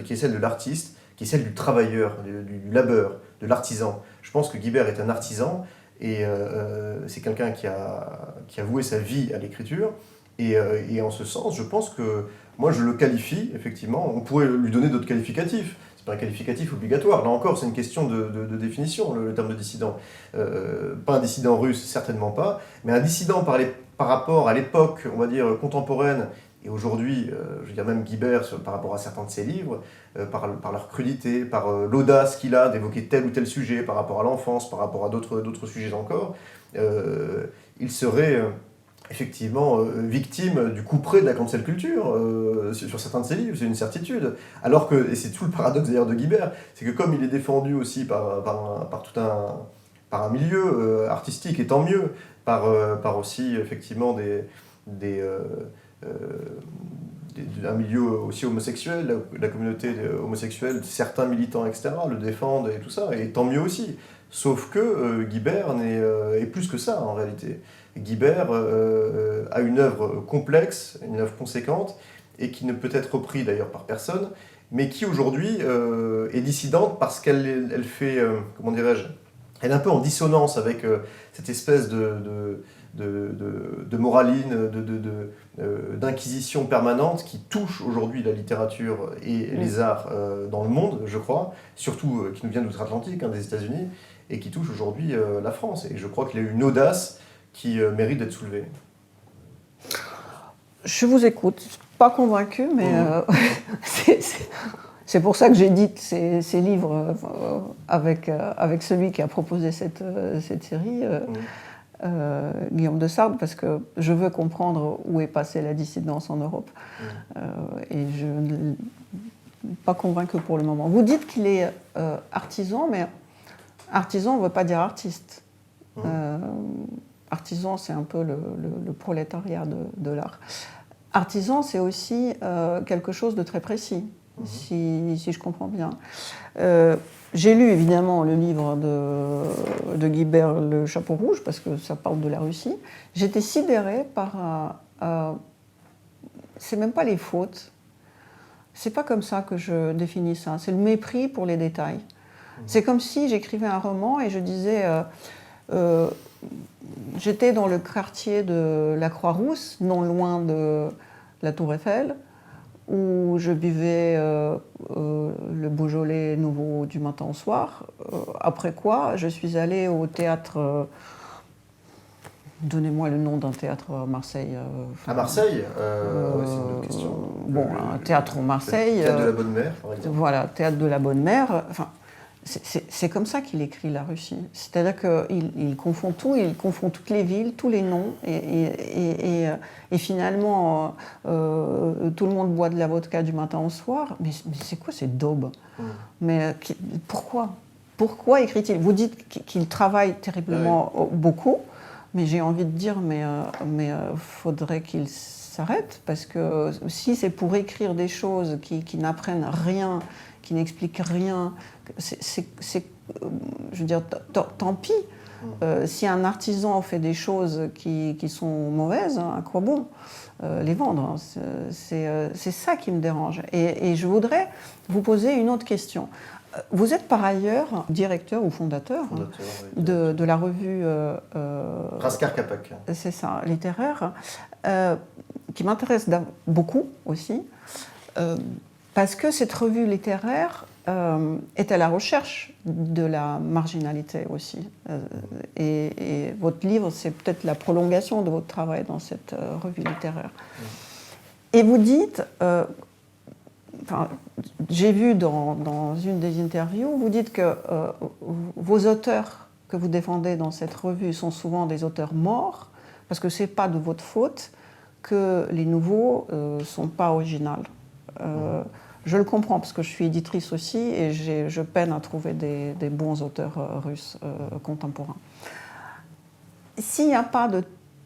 qui est celle de l'artiste, qui est celle du travailleur, du labeur, de l'artisan. Je pense que Guibert est un artisan, et c'est quelqu'un qui a voué sa vie à l'écriture, et en ce sens, je pense que moi je le qualifie, effectivement, on pourrait lui donner d'autres qualificatifs. C'est pas un qualificatif obligatoire. Là encore, c'est une question de définition, le terme de dissident. Pas un dissident russe, certainement pas, mais un dissident par rapport à l'époque, on va dire, contemporaine, et aujourd'hui, je veux dire même Guibert, par rapport à certains de ses livres, par leur crudité, par l'audace qu'il a d'évoquer tel ou tel sujet, par rapport à l'enfance, par rapport à d'autres sujets encore, il serait effectivement victime du couperet de la cancel culture sur certains de ses livres, c'est une certitude. Alors que, et c'est tout le paradoxe d'ailleurs de Guibert, c'est que comme il est défendu aussi par un milieu artistique, et tant mieux, par aussi effectivement un milieu aussi homosexuel, la communauté homosexuelle, certains militants, etc., le défendent et tout ça, et tant mieux aussi. Sauf que Guibert est plus que ça en réalité. Guibert a une œuvre complexe, une œuvre conséquente, et qui ne peut être reprise d'ailleurs par personne, mais qui aujourd'hui est dissidente parce qu'elle fait, comment dirais-je, elle est un peu en dissonance avec cette espèce de moraline, d'inquisition permanente qui touche aujourd'hui la littérature et les arts dans le monde, je crois, surtout qui nous vient d'outre-Atlantique, des États-Unis, et qui touche aujourd'hui la France. Et je crois qu'il y a une audace qui mérite d'être soulevée. Je vous écoute, pas convaincu, mais c'est pour ça que j'édite ces livres avec celui qui a proposé cette série, Guillaume de Sade, parce que je veux comprendre où est passée la dissidence en Europe. Et je ne suis pas convaincu pour le moment. Vous dites qu'il est artisan, mais artisan ne veut pas dire artiste. Artisan, c'est un peu le prolétariat de l'art. Artisan, c'est aussi quelque chose de très précis, si je comprends bien. J'ai lu évidemment le livre de Guibert, Le Chapeau Rouge, parce que ça parle de la Russie. J'étais sidérée par... c'est même pas les fautes. C'est pas comme ça que je définis ça. C'est le mépris pour les détails. C'est comme si j'écrivais un roman et je disais... j'étais dans le quartier de la Croix-Rousse, non loin de la Tour Eiffel, où je buvais le Beaujolais nouveau du matin au soir. Après quoi, je suis allée au théâtre... Donnez-moi le nom d'un théâtre à Marseille. À Marseille c'est une autre question. Bon, un théâtre au Marseille. Le théâtre de la Bonne Mère, par exemple. Voilà, théâtre de la Bonne Mère. Enfin, c'est comme ça qu'il écrit la Russie. C'est-à-dire qu'il confond tout, il confond toutes les villes, tous les noms, et finalement, tout le monde boit de la vodka du matin au soir. Mais c'est quoi ces daubes? Mais pourquoi écrit-il? Vous dites qu'il travaille terriblement beaucoup, mais j'ai envie de dire, mais faudrait qu'il s'arrête, parce que si c'est pour écrire des choses qui n'apprennent rien, qui n'expliquent rien, je veux dire, tant pis. Si un artisan fait des choses qui sont mauvaises, à quoi bon les vendre? C'est ça qui me dérange. Et je voudrais vous poser une autre question. Vous êtes par ailleurs directeur ou fondateur oui. de la revue Raskar Kapak. C'est ça, littéraire, qui m'intéresse beaucoup aussi, parce que cette revue littéraire est à la recherche de la marginalité aussi. Et votre livre, c'est peut-être la prolongation de votre travail dans cette revue littéraire. Et vous dites... j'ai vu dans une des interviews, vous dites que vos auteurs que vous défendez dans cette revue sont souvent des auteurs morts, parce que ce n'est pas de votre faute que les nouveaux ne sont pas originaux. Je le comprends, parce que je suis éditrice aussi, et je peine à trouver des bons auteurs russes contemporains. S'il n'y a pas de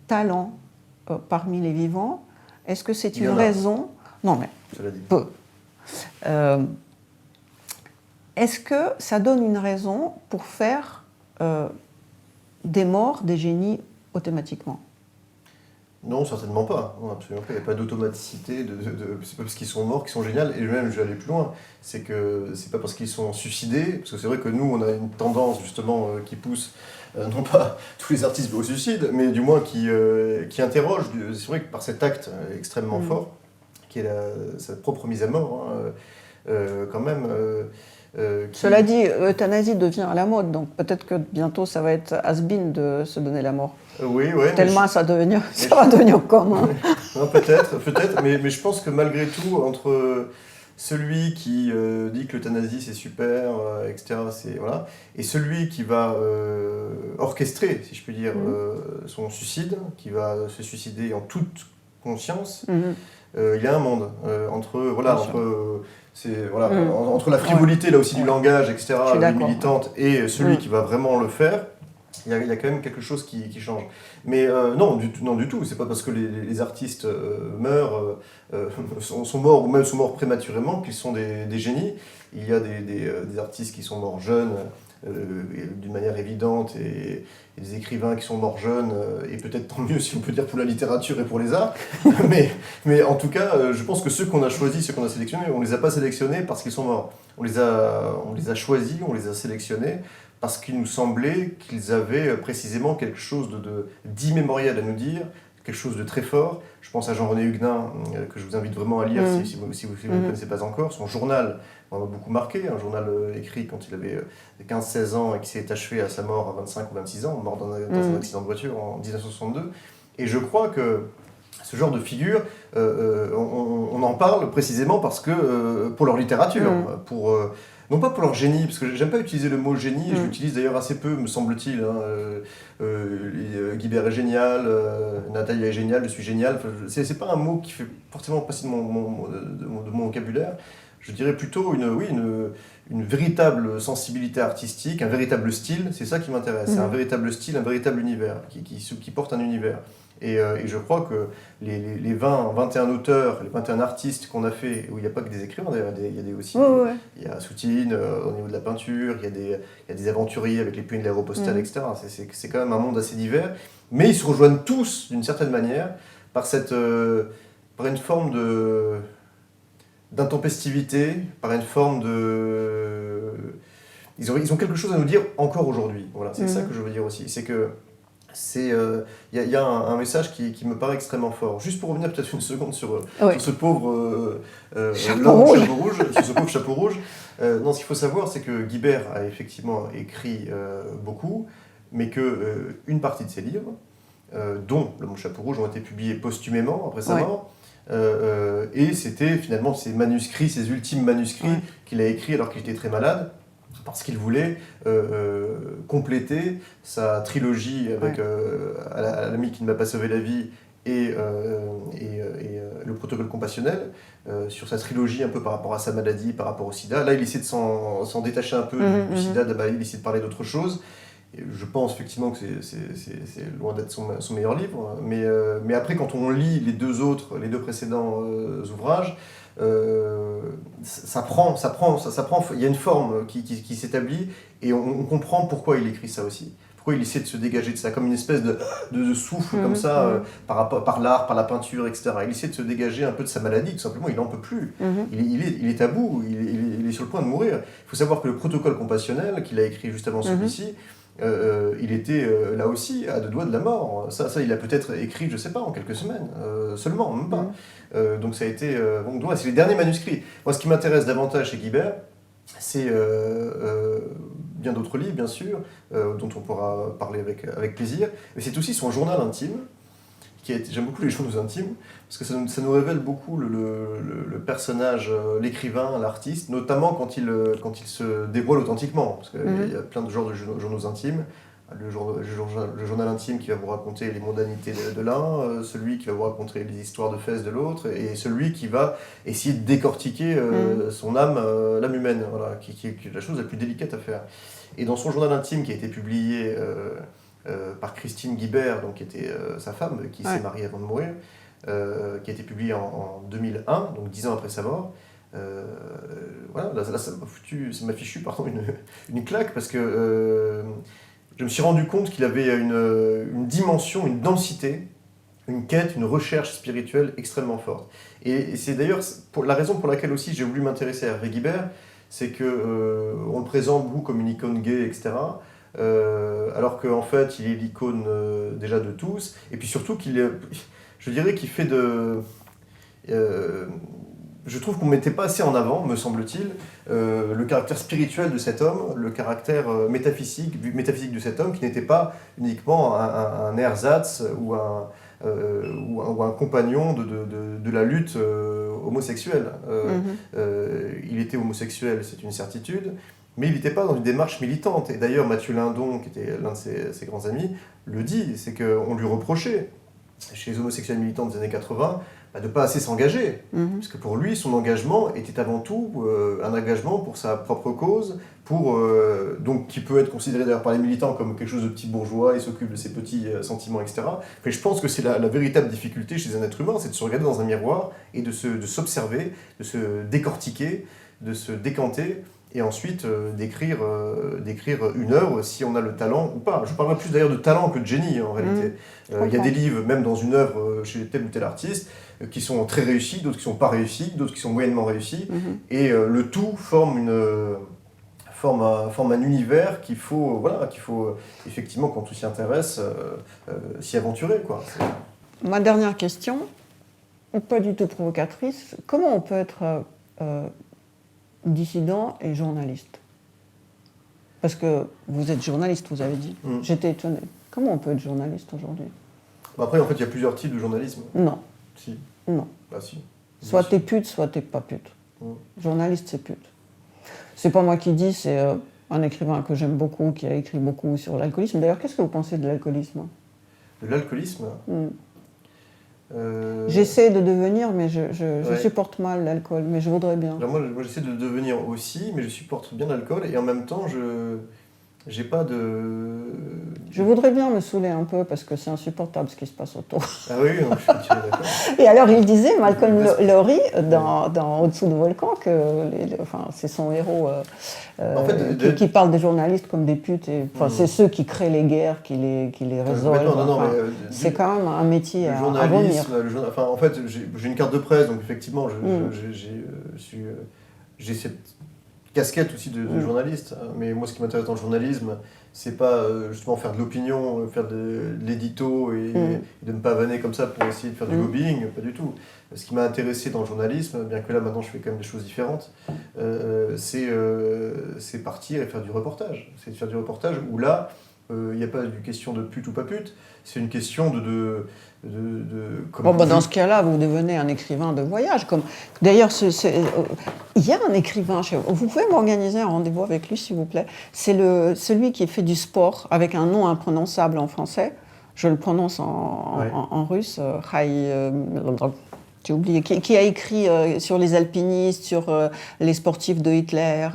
talent parmi les vivants, est-ce que c'est une raison... Non, mais peu. Est-ce que ça donne une raison pour faire des morts, des génies automatiquement? Non, certainement pas. Non, absolument pas. Il n'y a pas d'automaticité. C'est pas parce qu'ils sont morts qu'ils sont géniaux. Et même, je vais aller plus loin. C'est que c'est pas parce qu'ils sont suicidés. Parce que c'est vrai que nous, on a une tendance justement qui pousse, non pas tous les artistes au suicide, mais du moins qui interroge. C'est vrai que par cet acte extrêmement fort, qui est sa propre mise à mort, quand même. Cela dit, l'euthanasie devient à la mode, donc peut-être que bientôt ça va être has-been de se donner la mort. Oui, tellement ça va devenir commun. Non, peut-être, mais je pense que malgré tout, entre celui qui dit que l'euthanasie c'est super, etc., voilà, et celui qui va orchestrer, si je puis dire, son suicide, qui va se suicider en toute conscience, il y a un monde entre la frivolité là aussi du langage, etc., militante, et celui qui va vraiment le faire. Il y a quand même quelque chose qui change. Mais non, du tout. C'est pas parce que les artistes meurent, sont morts ou même sont morts prématurément qu'ils sont des génies. Il y a des artistes qui sont morts jeunes d'une manière évidente et des écrivains qui sont morts jeunes, et peut-être tant mieux si on peut dire pour la littérature et pour les arts. mais en tout cas, je pense que ceux qu'on a choisis, ceux qu'on a sélectionnés, on ne les a pas sélectionnés parce qu'ils sont morts. On les a choisis, on les a sélectionnés parce qu'il nous semblait qu'ils avaient précisément quelque chose d'immémorial à nous dire, quelque chose de très fort. Je pense à Jean-René Huguenin, que je vous invite vraiment à lire si vous ne le connaissez pas encore. Son journal m'a beaucoup marqué, un journal écrit quand il avait 15-16 ans et qui s'est achevé à sa mort à 25 ou 26 ans, mort dans un accident de voiture en 1962. Et je crois que ce genre de figure, on en parle précisément parce que pour leur littérature, non pas pour leur génie, parce que j'aime pas utiliser le mot génie, je l'utilise d'ailleurs assez peu, me semble-t-il. Guibert est génial, Natalia est géniale, je suis génial. C'est pas un mot qui fait forcément partie de mon vocabulaire. Je dirais plutôt une véritable sensibilité artistique, un véritable style, c'est ça qui m'intéresse. C'est un véritable style, un véritable univers, qui porte un univers. Et je crois que les 21 auteurs, les 21 artistes qu'on a fait, où il n'y a pas que des écrivains d'ailleurs, il y a aussi il y a Soutine au niveau de la peinture, il y a des aventuriers avec les puits de l'aéropostale, etc. C'est quand même un monde assez divers, mais ils se rejoignent tous d'une certaine manière par une forme d'intempestivité, par une forme de... Ils ont quelque chose à nous dire encore aujourd'hui. Voilà, c'est ça que je veux dire aussi. C'est que il y a un message qui me paraît extrêmement fort. Juste pour revenir peut-être une seconde sur ce pauvre chapeau rouge. Non, ce qu'il faut savoir, c'est que Guibert a effectivement écrit beaucoup, mais qu'une partie de ses livres, dont Le Mon Chapeau Rouge, ont été publiés posthumément après sa mort. Et c'était finalement ces manuscrits, ces ultimes manuscrits qu'il a écrits alors qu'il était très malade, parce qu'il voulait compléter sa trilogie avec À l'ami qui ne m'a pas sauvé la vie et Le protocole compassionnel, sur sa trilogie un peu par rapport à sa maladie, par rapport au sida. Là, il essaie de s'en détacher un peu du sida, il essaie de parler d'autre chose. Et je pense effectivement que c'est loin d'être son meilleur livre, mais après, quand on lit les deux précédents ouvrages, ça prend, il y a une forme qui s'établit et on comprend pourquoi il écrit ça aussi. Pourquoi il essaie de se dégager de ça, comme une espèce de souffle comme ça, par l'art, par la peinture, etc. Il essaie de se dégager un peu de sa maladie, tout simplement, il n'en peut plus. Il est à bout, il il est sur le point de mourir. Il faut savoir que le protocole compassionnel, qu'il a écrit juste avant celui-ci, il était là aussi à 2 doigts de la mort. Ça il a peut-être écrit, je sais pas, en quelques semaines, seulement, même pas. Donc ça a été... donc c'est les derniers manuscrits. Moi, ce qui m'intéresse davantage chez Guibert, c'est bien d'autres livres, bien sûr, dont on pourra parler avec plaisir, mais c'est aussi son journal intime. J'aime beaucoup les journaux intimes, parce que ça nous révèle beaucoup le personnage, l'écrivain, l'artiste, notamment quand il se dévoile authentiquement, parce qu'il y a plein de genres de journaux intimes. Le journal intime qui va vous raconter les mondanités de l'un, celui qui va vous raconter les histoires de fesses de l'autre, et celui qui va essayer de décortiquer son âme, l'âme humaine, voilà, qui est la chose la plus délicate à faire. Et dans son journal intime qui a été publié par Christine Guibert, donc, qui était sa femme, qui s'est mariée avant de mourir, qui a été publié en 2001, donc 10 ans après sa mort. Voilà, là ça m'a fichu une claque, parce que je me suis rendu compte qu'il avait une dimension, une densité, une quête, une recherche spirituelle extrêmement forte. Et c'est d'ailleurs la raison pour laquelle aussi j'ai voulu m'intéresser à Hervé Guibert, c'est qu'on le présente beaucoup comme une icône gay, etc., alors qu'en fait il est l'icône déjà de tous, et puis surtout je dirais qu'il fait de... je trouve qu'on ne mettait pas assez en avant, me semble-t-il, le caractère spirituel de cet homme, le caractère métaphysique de cet homme, qui n'était pas uniquement un ersatz ou un compagnon de la lutte homosexuelle. Il était homosexuel, c'est une certitude, mais il n'était pas dans une démarche militante. Et d'ailleurs, Mathieu Lindon, qui était l'un de ses grands amis, le dit, c'est qu'on lui reprochait, chez les homosexuels militants des années 80, de ne pas assez s'engager. Parce que pour lui, son engagement était avant tout un engagement pour sa propre cause, donc qui peut être considéré d'ailleurs par les militants comme quelque chose de petit bourgeois, il s'occupe de ses petits sentiments, etc. Mais je pense que c'est la véritable difficulté chez un être humain, c'est de se regarder dans un miroir et de s'observer, de se décortiquer, de se décanter, et ensuite d'écrire une œuvre si on a le talent ou pas. Je parlerai plus d'ailleurs de talent que de génie en réalité. Il y a des livres, même dans une œuvre chez tel ou tel artiste, qui sont très réussis, d'autres qui sont pas réussis, d'autres qui sont moyennement réussis, et le tout forme un univers qu'il faut effectivement, quand on s'y intéresse, s'y aventurer, quoi. Ma dernière question, pas du tout provocatrice, comment on peut être dissident et journaliste? Parce que vous êtes journaliste, vous avez dit. J'étais étonnée. Comment on peut être journaliste aujourd'hui? Après, en fait, il y a plusieurs types de journalisme. Non. Si. Non. Bah si. Soit t'es pute, soit t'es pas pute. Journaliste, c'est pute. C'est pas moi qui dis, c'est un écrivain que j'aime beaucoup, qui a écrit beaucoup sur l'alcoolisme. D'ailleurs, qu'est-ce que vous pensez de l'alcoolisme? De l'alcoolisme J'essaie de devenir, mais je supporte mal l'alcool, mais je voudrais bien. Alors moi, j'essaie de devenir aussi, mais je supporte bien l'alcool, et en même temps, j'ai pas de... Je voudrais bien me saouler un peu, parce que c'est insupportable ce qui se passe autour. Ah oui, non, je suis d'accord. Et alors, il disait, Malcolm Lowry, dans Au-dessous de Volcan, que c'est son héros en fait, qui parle des journalistes comme des putes. C'est ceux qui créent les guerres, qui les résolvent. C'est quand même un métier à vomir. En fait, j'ai une carte de presse, donc effectivement, j'ai cette casquette aussi de journaliste. Mais moi, ce qui m'intéresse dans le journalisme, c'est pas justement faire de l'opinion, faire de l'édito et de ne pas vanner comme ça pour essayer de faire du lobbying, pas du tout. Ce qui m'a intéressé dans le journalisme, bien que là maintenant je fais quand même des choses différentes, c'est partir et faire du reportage. C'est de faire du reportage où là, il n'y a pas une question de pute ou pas pute, c'est une question dans ce cas-là, vous devenez un écrivain de voyage. D'ailleurs, il y a un écrivain chez vous. Vous pouvez m'organiser un rendez-vous avec lui, s'il vous plaît. C'est celui qui fait du sport avec un nom imprononçable en français. Je le prononce en russe. J'ai oublié. Qui a écrit sur les alpinistes, sur les sportifs de Hitler,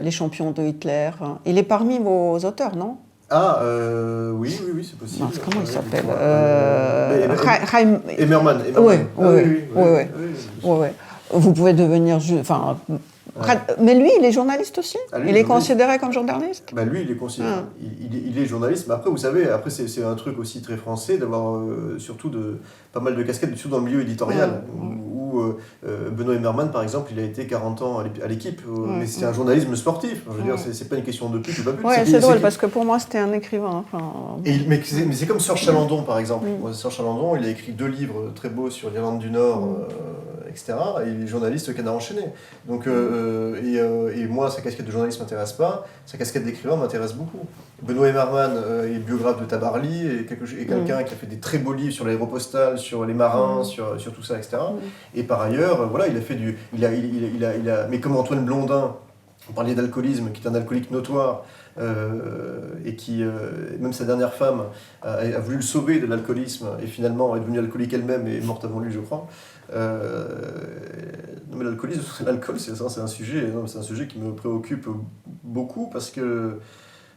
les champions de Hitler. Il est parmi vos auteurs, non? Oui, c'est possible. Mince, comment il s'appelle Emmerman. Oui. Vous pouvez devenir... Mais lui, il est journaliste aussi? Il est considéré comme journaliste? Lui, il est considéré. Il est journaliste, mais après, vous savez, c'est un truc aussi très français d'avoir surtout pas mal de casquettes, surtout dans le milieu éditorial, où Benoît Emmerman, par exemple, il a été 40 ans à l'équipe, mais c'était un journalisme sportif. Je veux dire, c'est pas une question de pute ou pas pute. Ouais, c'est drôle, parce que pour moi, c'était un écrivain. Mais c'est comme Serge Chalandon, par exemple. Serge Chalandon, il a écrit 2 livres très beaux sur l'Irlande du Nord, etc. Et il est journaliste au Canard enchaîné. Donc, et moi, sa casquette de journaliste ne m'intéresse pas, sa casquette d'écrivain m'intéresse beaucoup. Benoît Emmerman est biographe de Tabarly, et quelqu'un qui a fait des très beaux livres sur l'aéropostale, sur les marins, sur tout ça, etc. Et par ailleurs, voilà, il a fait du... mais comme Antoine Blondin, on parlait d'alcoolisme, qui est un alcoolique notoire, et qui, même sa dernière femme, a voulu le sauver de l'alcoolisme, et finalement est devenue alcoolique elle-même et est morte avant lui, je crois. Non mais l'alcoolisme, l'alcool, c'est un sujet qui me préoccupe beaucoup, parce que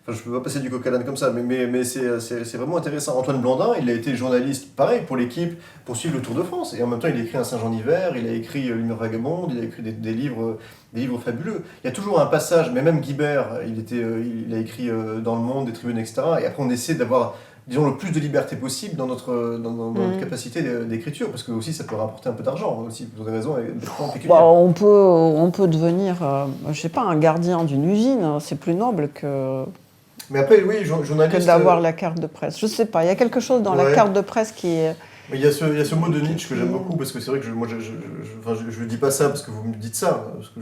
je ne peux pas passer du coq à l'âne comme ça, mais c'est vraiment intéressant. Antoine Blondin, il a été journaliste, pareil, pour l'équipe, pour suivre le Tour de France. Et en même temps, il a écrit un Saint-Jean-d'hiver, il a écrit L'Humeur vagabonde, il a écrit des livres fabuleux. Il y a toujours un passage, mais même Guibert, il a écrit dans Le Monde, des tribunes, etc. Et après, on essaie d'avoir, disons, le plus de liberté possible dans notre capacité d'écriture, parce que aussi, ça peut rapporter un peu d'argent, aussi, vous avez raison. On peut devenir, je ne sais pas, un gardien d'une usine, c'est plus noble que... Mais après, oui, journaliste... que d'avoir la carte de presse. Je sais pas, il y a quelque chose dans la carte de presse qui est... Mais il y a ce mot de Nietzsche que j'aime beaucoup, parce que c'est vrai que moi, je ne dis pas ça parce que vous me dites ça, parce que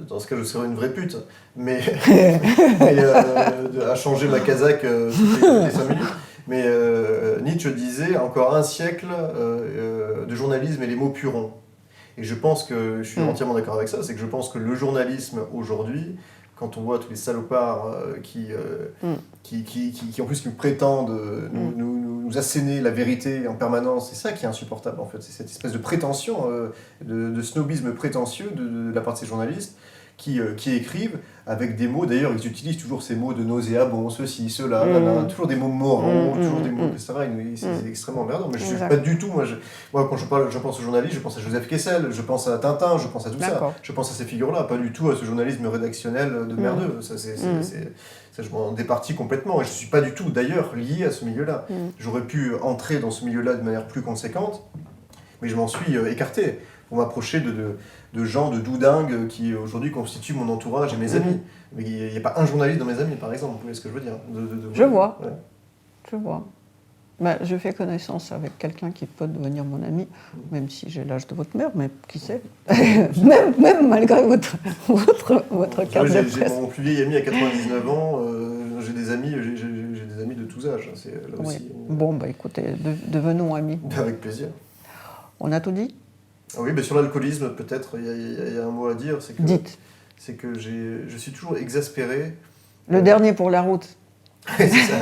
dans ce cas, je serais une vraie pute. Mais à changer ma casaque toutes les 5 minutes. Mais Nietzsche disait « Encore un siècle de journalisme et les mots purons ». Et je pense que, je suis entièrement d'accord avec ça, c'est que je pense que le journalisme aujourd'hui, quand on voit tous les salopards qui en plus qui prétendent nous asséner la vérité en permanence, c'est ça qui est insupportable en fait, c'est cette espèce de prétention, de snobisme prétentieux de la part de ces journalistes qui écrivent avec des mots, d'ailleurs ils utilisent toujours ces mots de nauséabond, ceci, cela, toujours des mots moraux, toujours des mots, etc. C'est extrêmement emmerdant, mais je ne suis pas du tout, moi quand je pense aux journalistes, je pense à Joseph Kessel, je pense à Tintin, je pense à tout ça, je pense à ces figures-là, pas du tout à ce journalisme rédactionnel de merdeux, ça je m'en départis complètement, et je ne suis pas du tout d'ailleurs lié à ce milieu-là. J'aurais pu entrer dans ce milieu-là de manière plus conséquente, mais je m'en suis écarté pour m'approcher de gens, de doudingues qui aujourd'hui constituent mon entourage et mes amis. Mais il n'y a pas un journaliste dans mes amis, par exemple, vous voyez ce que je veux dire Je vois. Bah, je fais connaissance avec quelqu'un qui peut devenir mon ami, même si j'ai l'âge de votre mère, mais qui sait. même malgré votre carte de presse. J'ai mon plus vieil ami à 99 ans, j'ai des amis de tous âges. C'est là aussi. Bon, bah écoutez, devenons amis. Avec plaisir. On a tout dit ? Oui, mais sur l'alcoolisme, peut-être, il y a un mot à dire. Dites. C'est que je suis toujours exaspéré. Le dernier pour la route. C'est ça.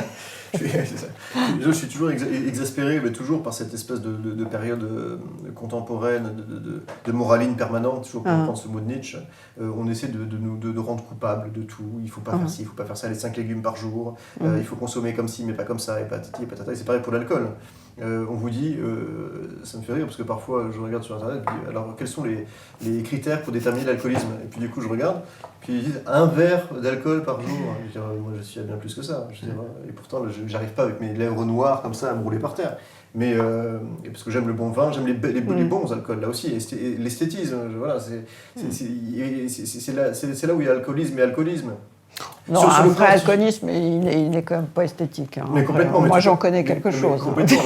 Je suis toujours exaspéré, mais toujours par cette espèce de période contemporaine, de moraline permanente, toujours quand on pense le mot de Nietzsche. On essaie de nous rendre coupables de tout. Il ne faut pas faire ci, il ne faut pas faire ça, les 5 légumes par jour. Il faut consommer comme ci, mais pas comme ça, et patati et patata. Et c'est pareil pour l'alcool. On vous dit, ça me fait rire parce que parfois je regarde sur internet, puis, alors quels sont les critères pour déterminer l'alcoolisme? Et puis du coup je regarde, puis ils disent 1 verre d'alcool par jour. Je veux dire, moi je suis à bien plus que ça. Je veux dire, et pourtant j'arrive pas avec mes lèvres noires comme ça à me rouler par terre. Mais parce que j'aime le bon vin, j'aime les bons alcools là aussi, l'esthétisme, voilà, c'est là où il y a alcoolisme et alcoolisme. Non, un vrai alcoolisme, il n'est quand même pas esthétique. Hein. Mais complètement. Moi, j'en connais quelque chose. Complètement.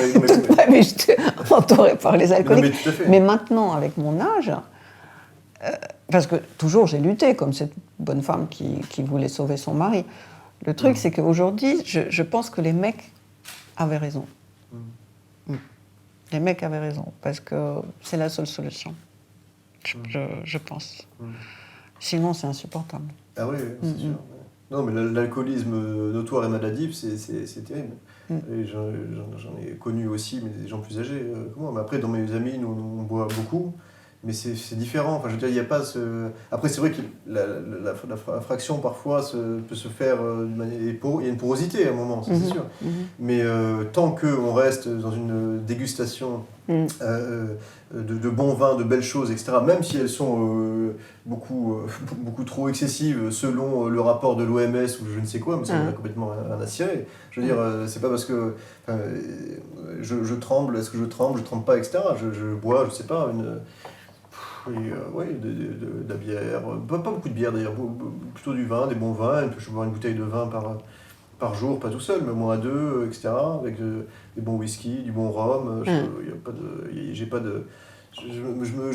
Mais je suis entourée par les alcooliques. Non, mais maintenant, avec mon âge, parce que toujours j'ai lutté comme cette bonne femme qui voulait sauver son mari. Le truc, c'est qu'aujourd'hui, je pense que les mecs avaient raison. Les mecs avaient raison, parce que c'est la seule solution, je pense. Sinon, c'est insupportable. Ah oui, c'est sûr. Non, mais l'alcoolisme notoire et maladif, c'est terrible. Et j'en ai connu aussi, mais des gens plus âgés que moi. Mais après, dans mes amis, nous, on boit beaucoup, mais c'est différent. Enfin, je veux dire, il n'y a pas ce... Après, c'est vrai que la fraction, parfois, peut se faire d'une manière... Il y a une porosité à un moment, c'est sûr. Mais tant qu'on reste dans une dégustation de bons vins, de belles choses, etc., même si elles sont beaucoup trop excessives selon le rapport de l'OMS ou je ne sais quoi, mais ça n'a complètement rien à cirer. Je veux dire, c'est pas parce que je tremble, est-ce que je tremble pas, etc. Je bois, je sais pas, de la bière, pas beaucoup de bière d'ailleurs, plutôt du vin, des bons vins, je peux boire une bouteille de vin par jour, pas tout seul, mais au moins à deux, etc., avec des bons whisky, du bon rhum, je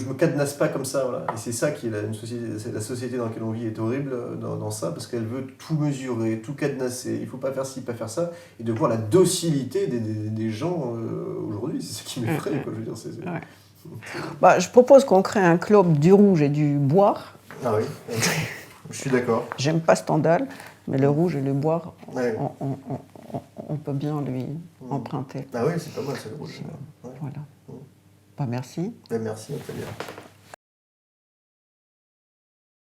me cadenasse pas comme ça, voilà. Et c'est ça qui est la société dans laquelle on vit est horrible dans ça, parce qu'elle veut tout mesurer, tout cadenasser, il faut pas faire ci, pas faire ça, et de voir la docilité des gens aujourd'hui, c'est ce qui m'effraie, quoi, je veux dire, Ouais. Je propose qu'on crée un club du rouge et du boire. Ah oui, je suis d'accord. J'aime pas Stendhal, mais le rouge et le boire, Ouais. on peut bien lui emprunter. Ah oui, c'est pas mal, c'est le rouge. Ouais. Voilà. Merci. Merci, très bien.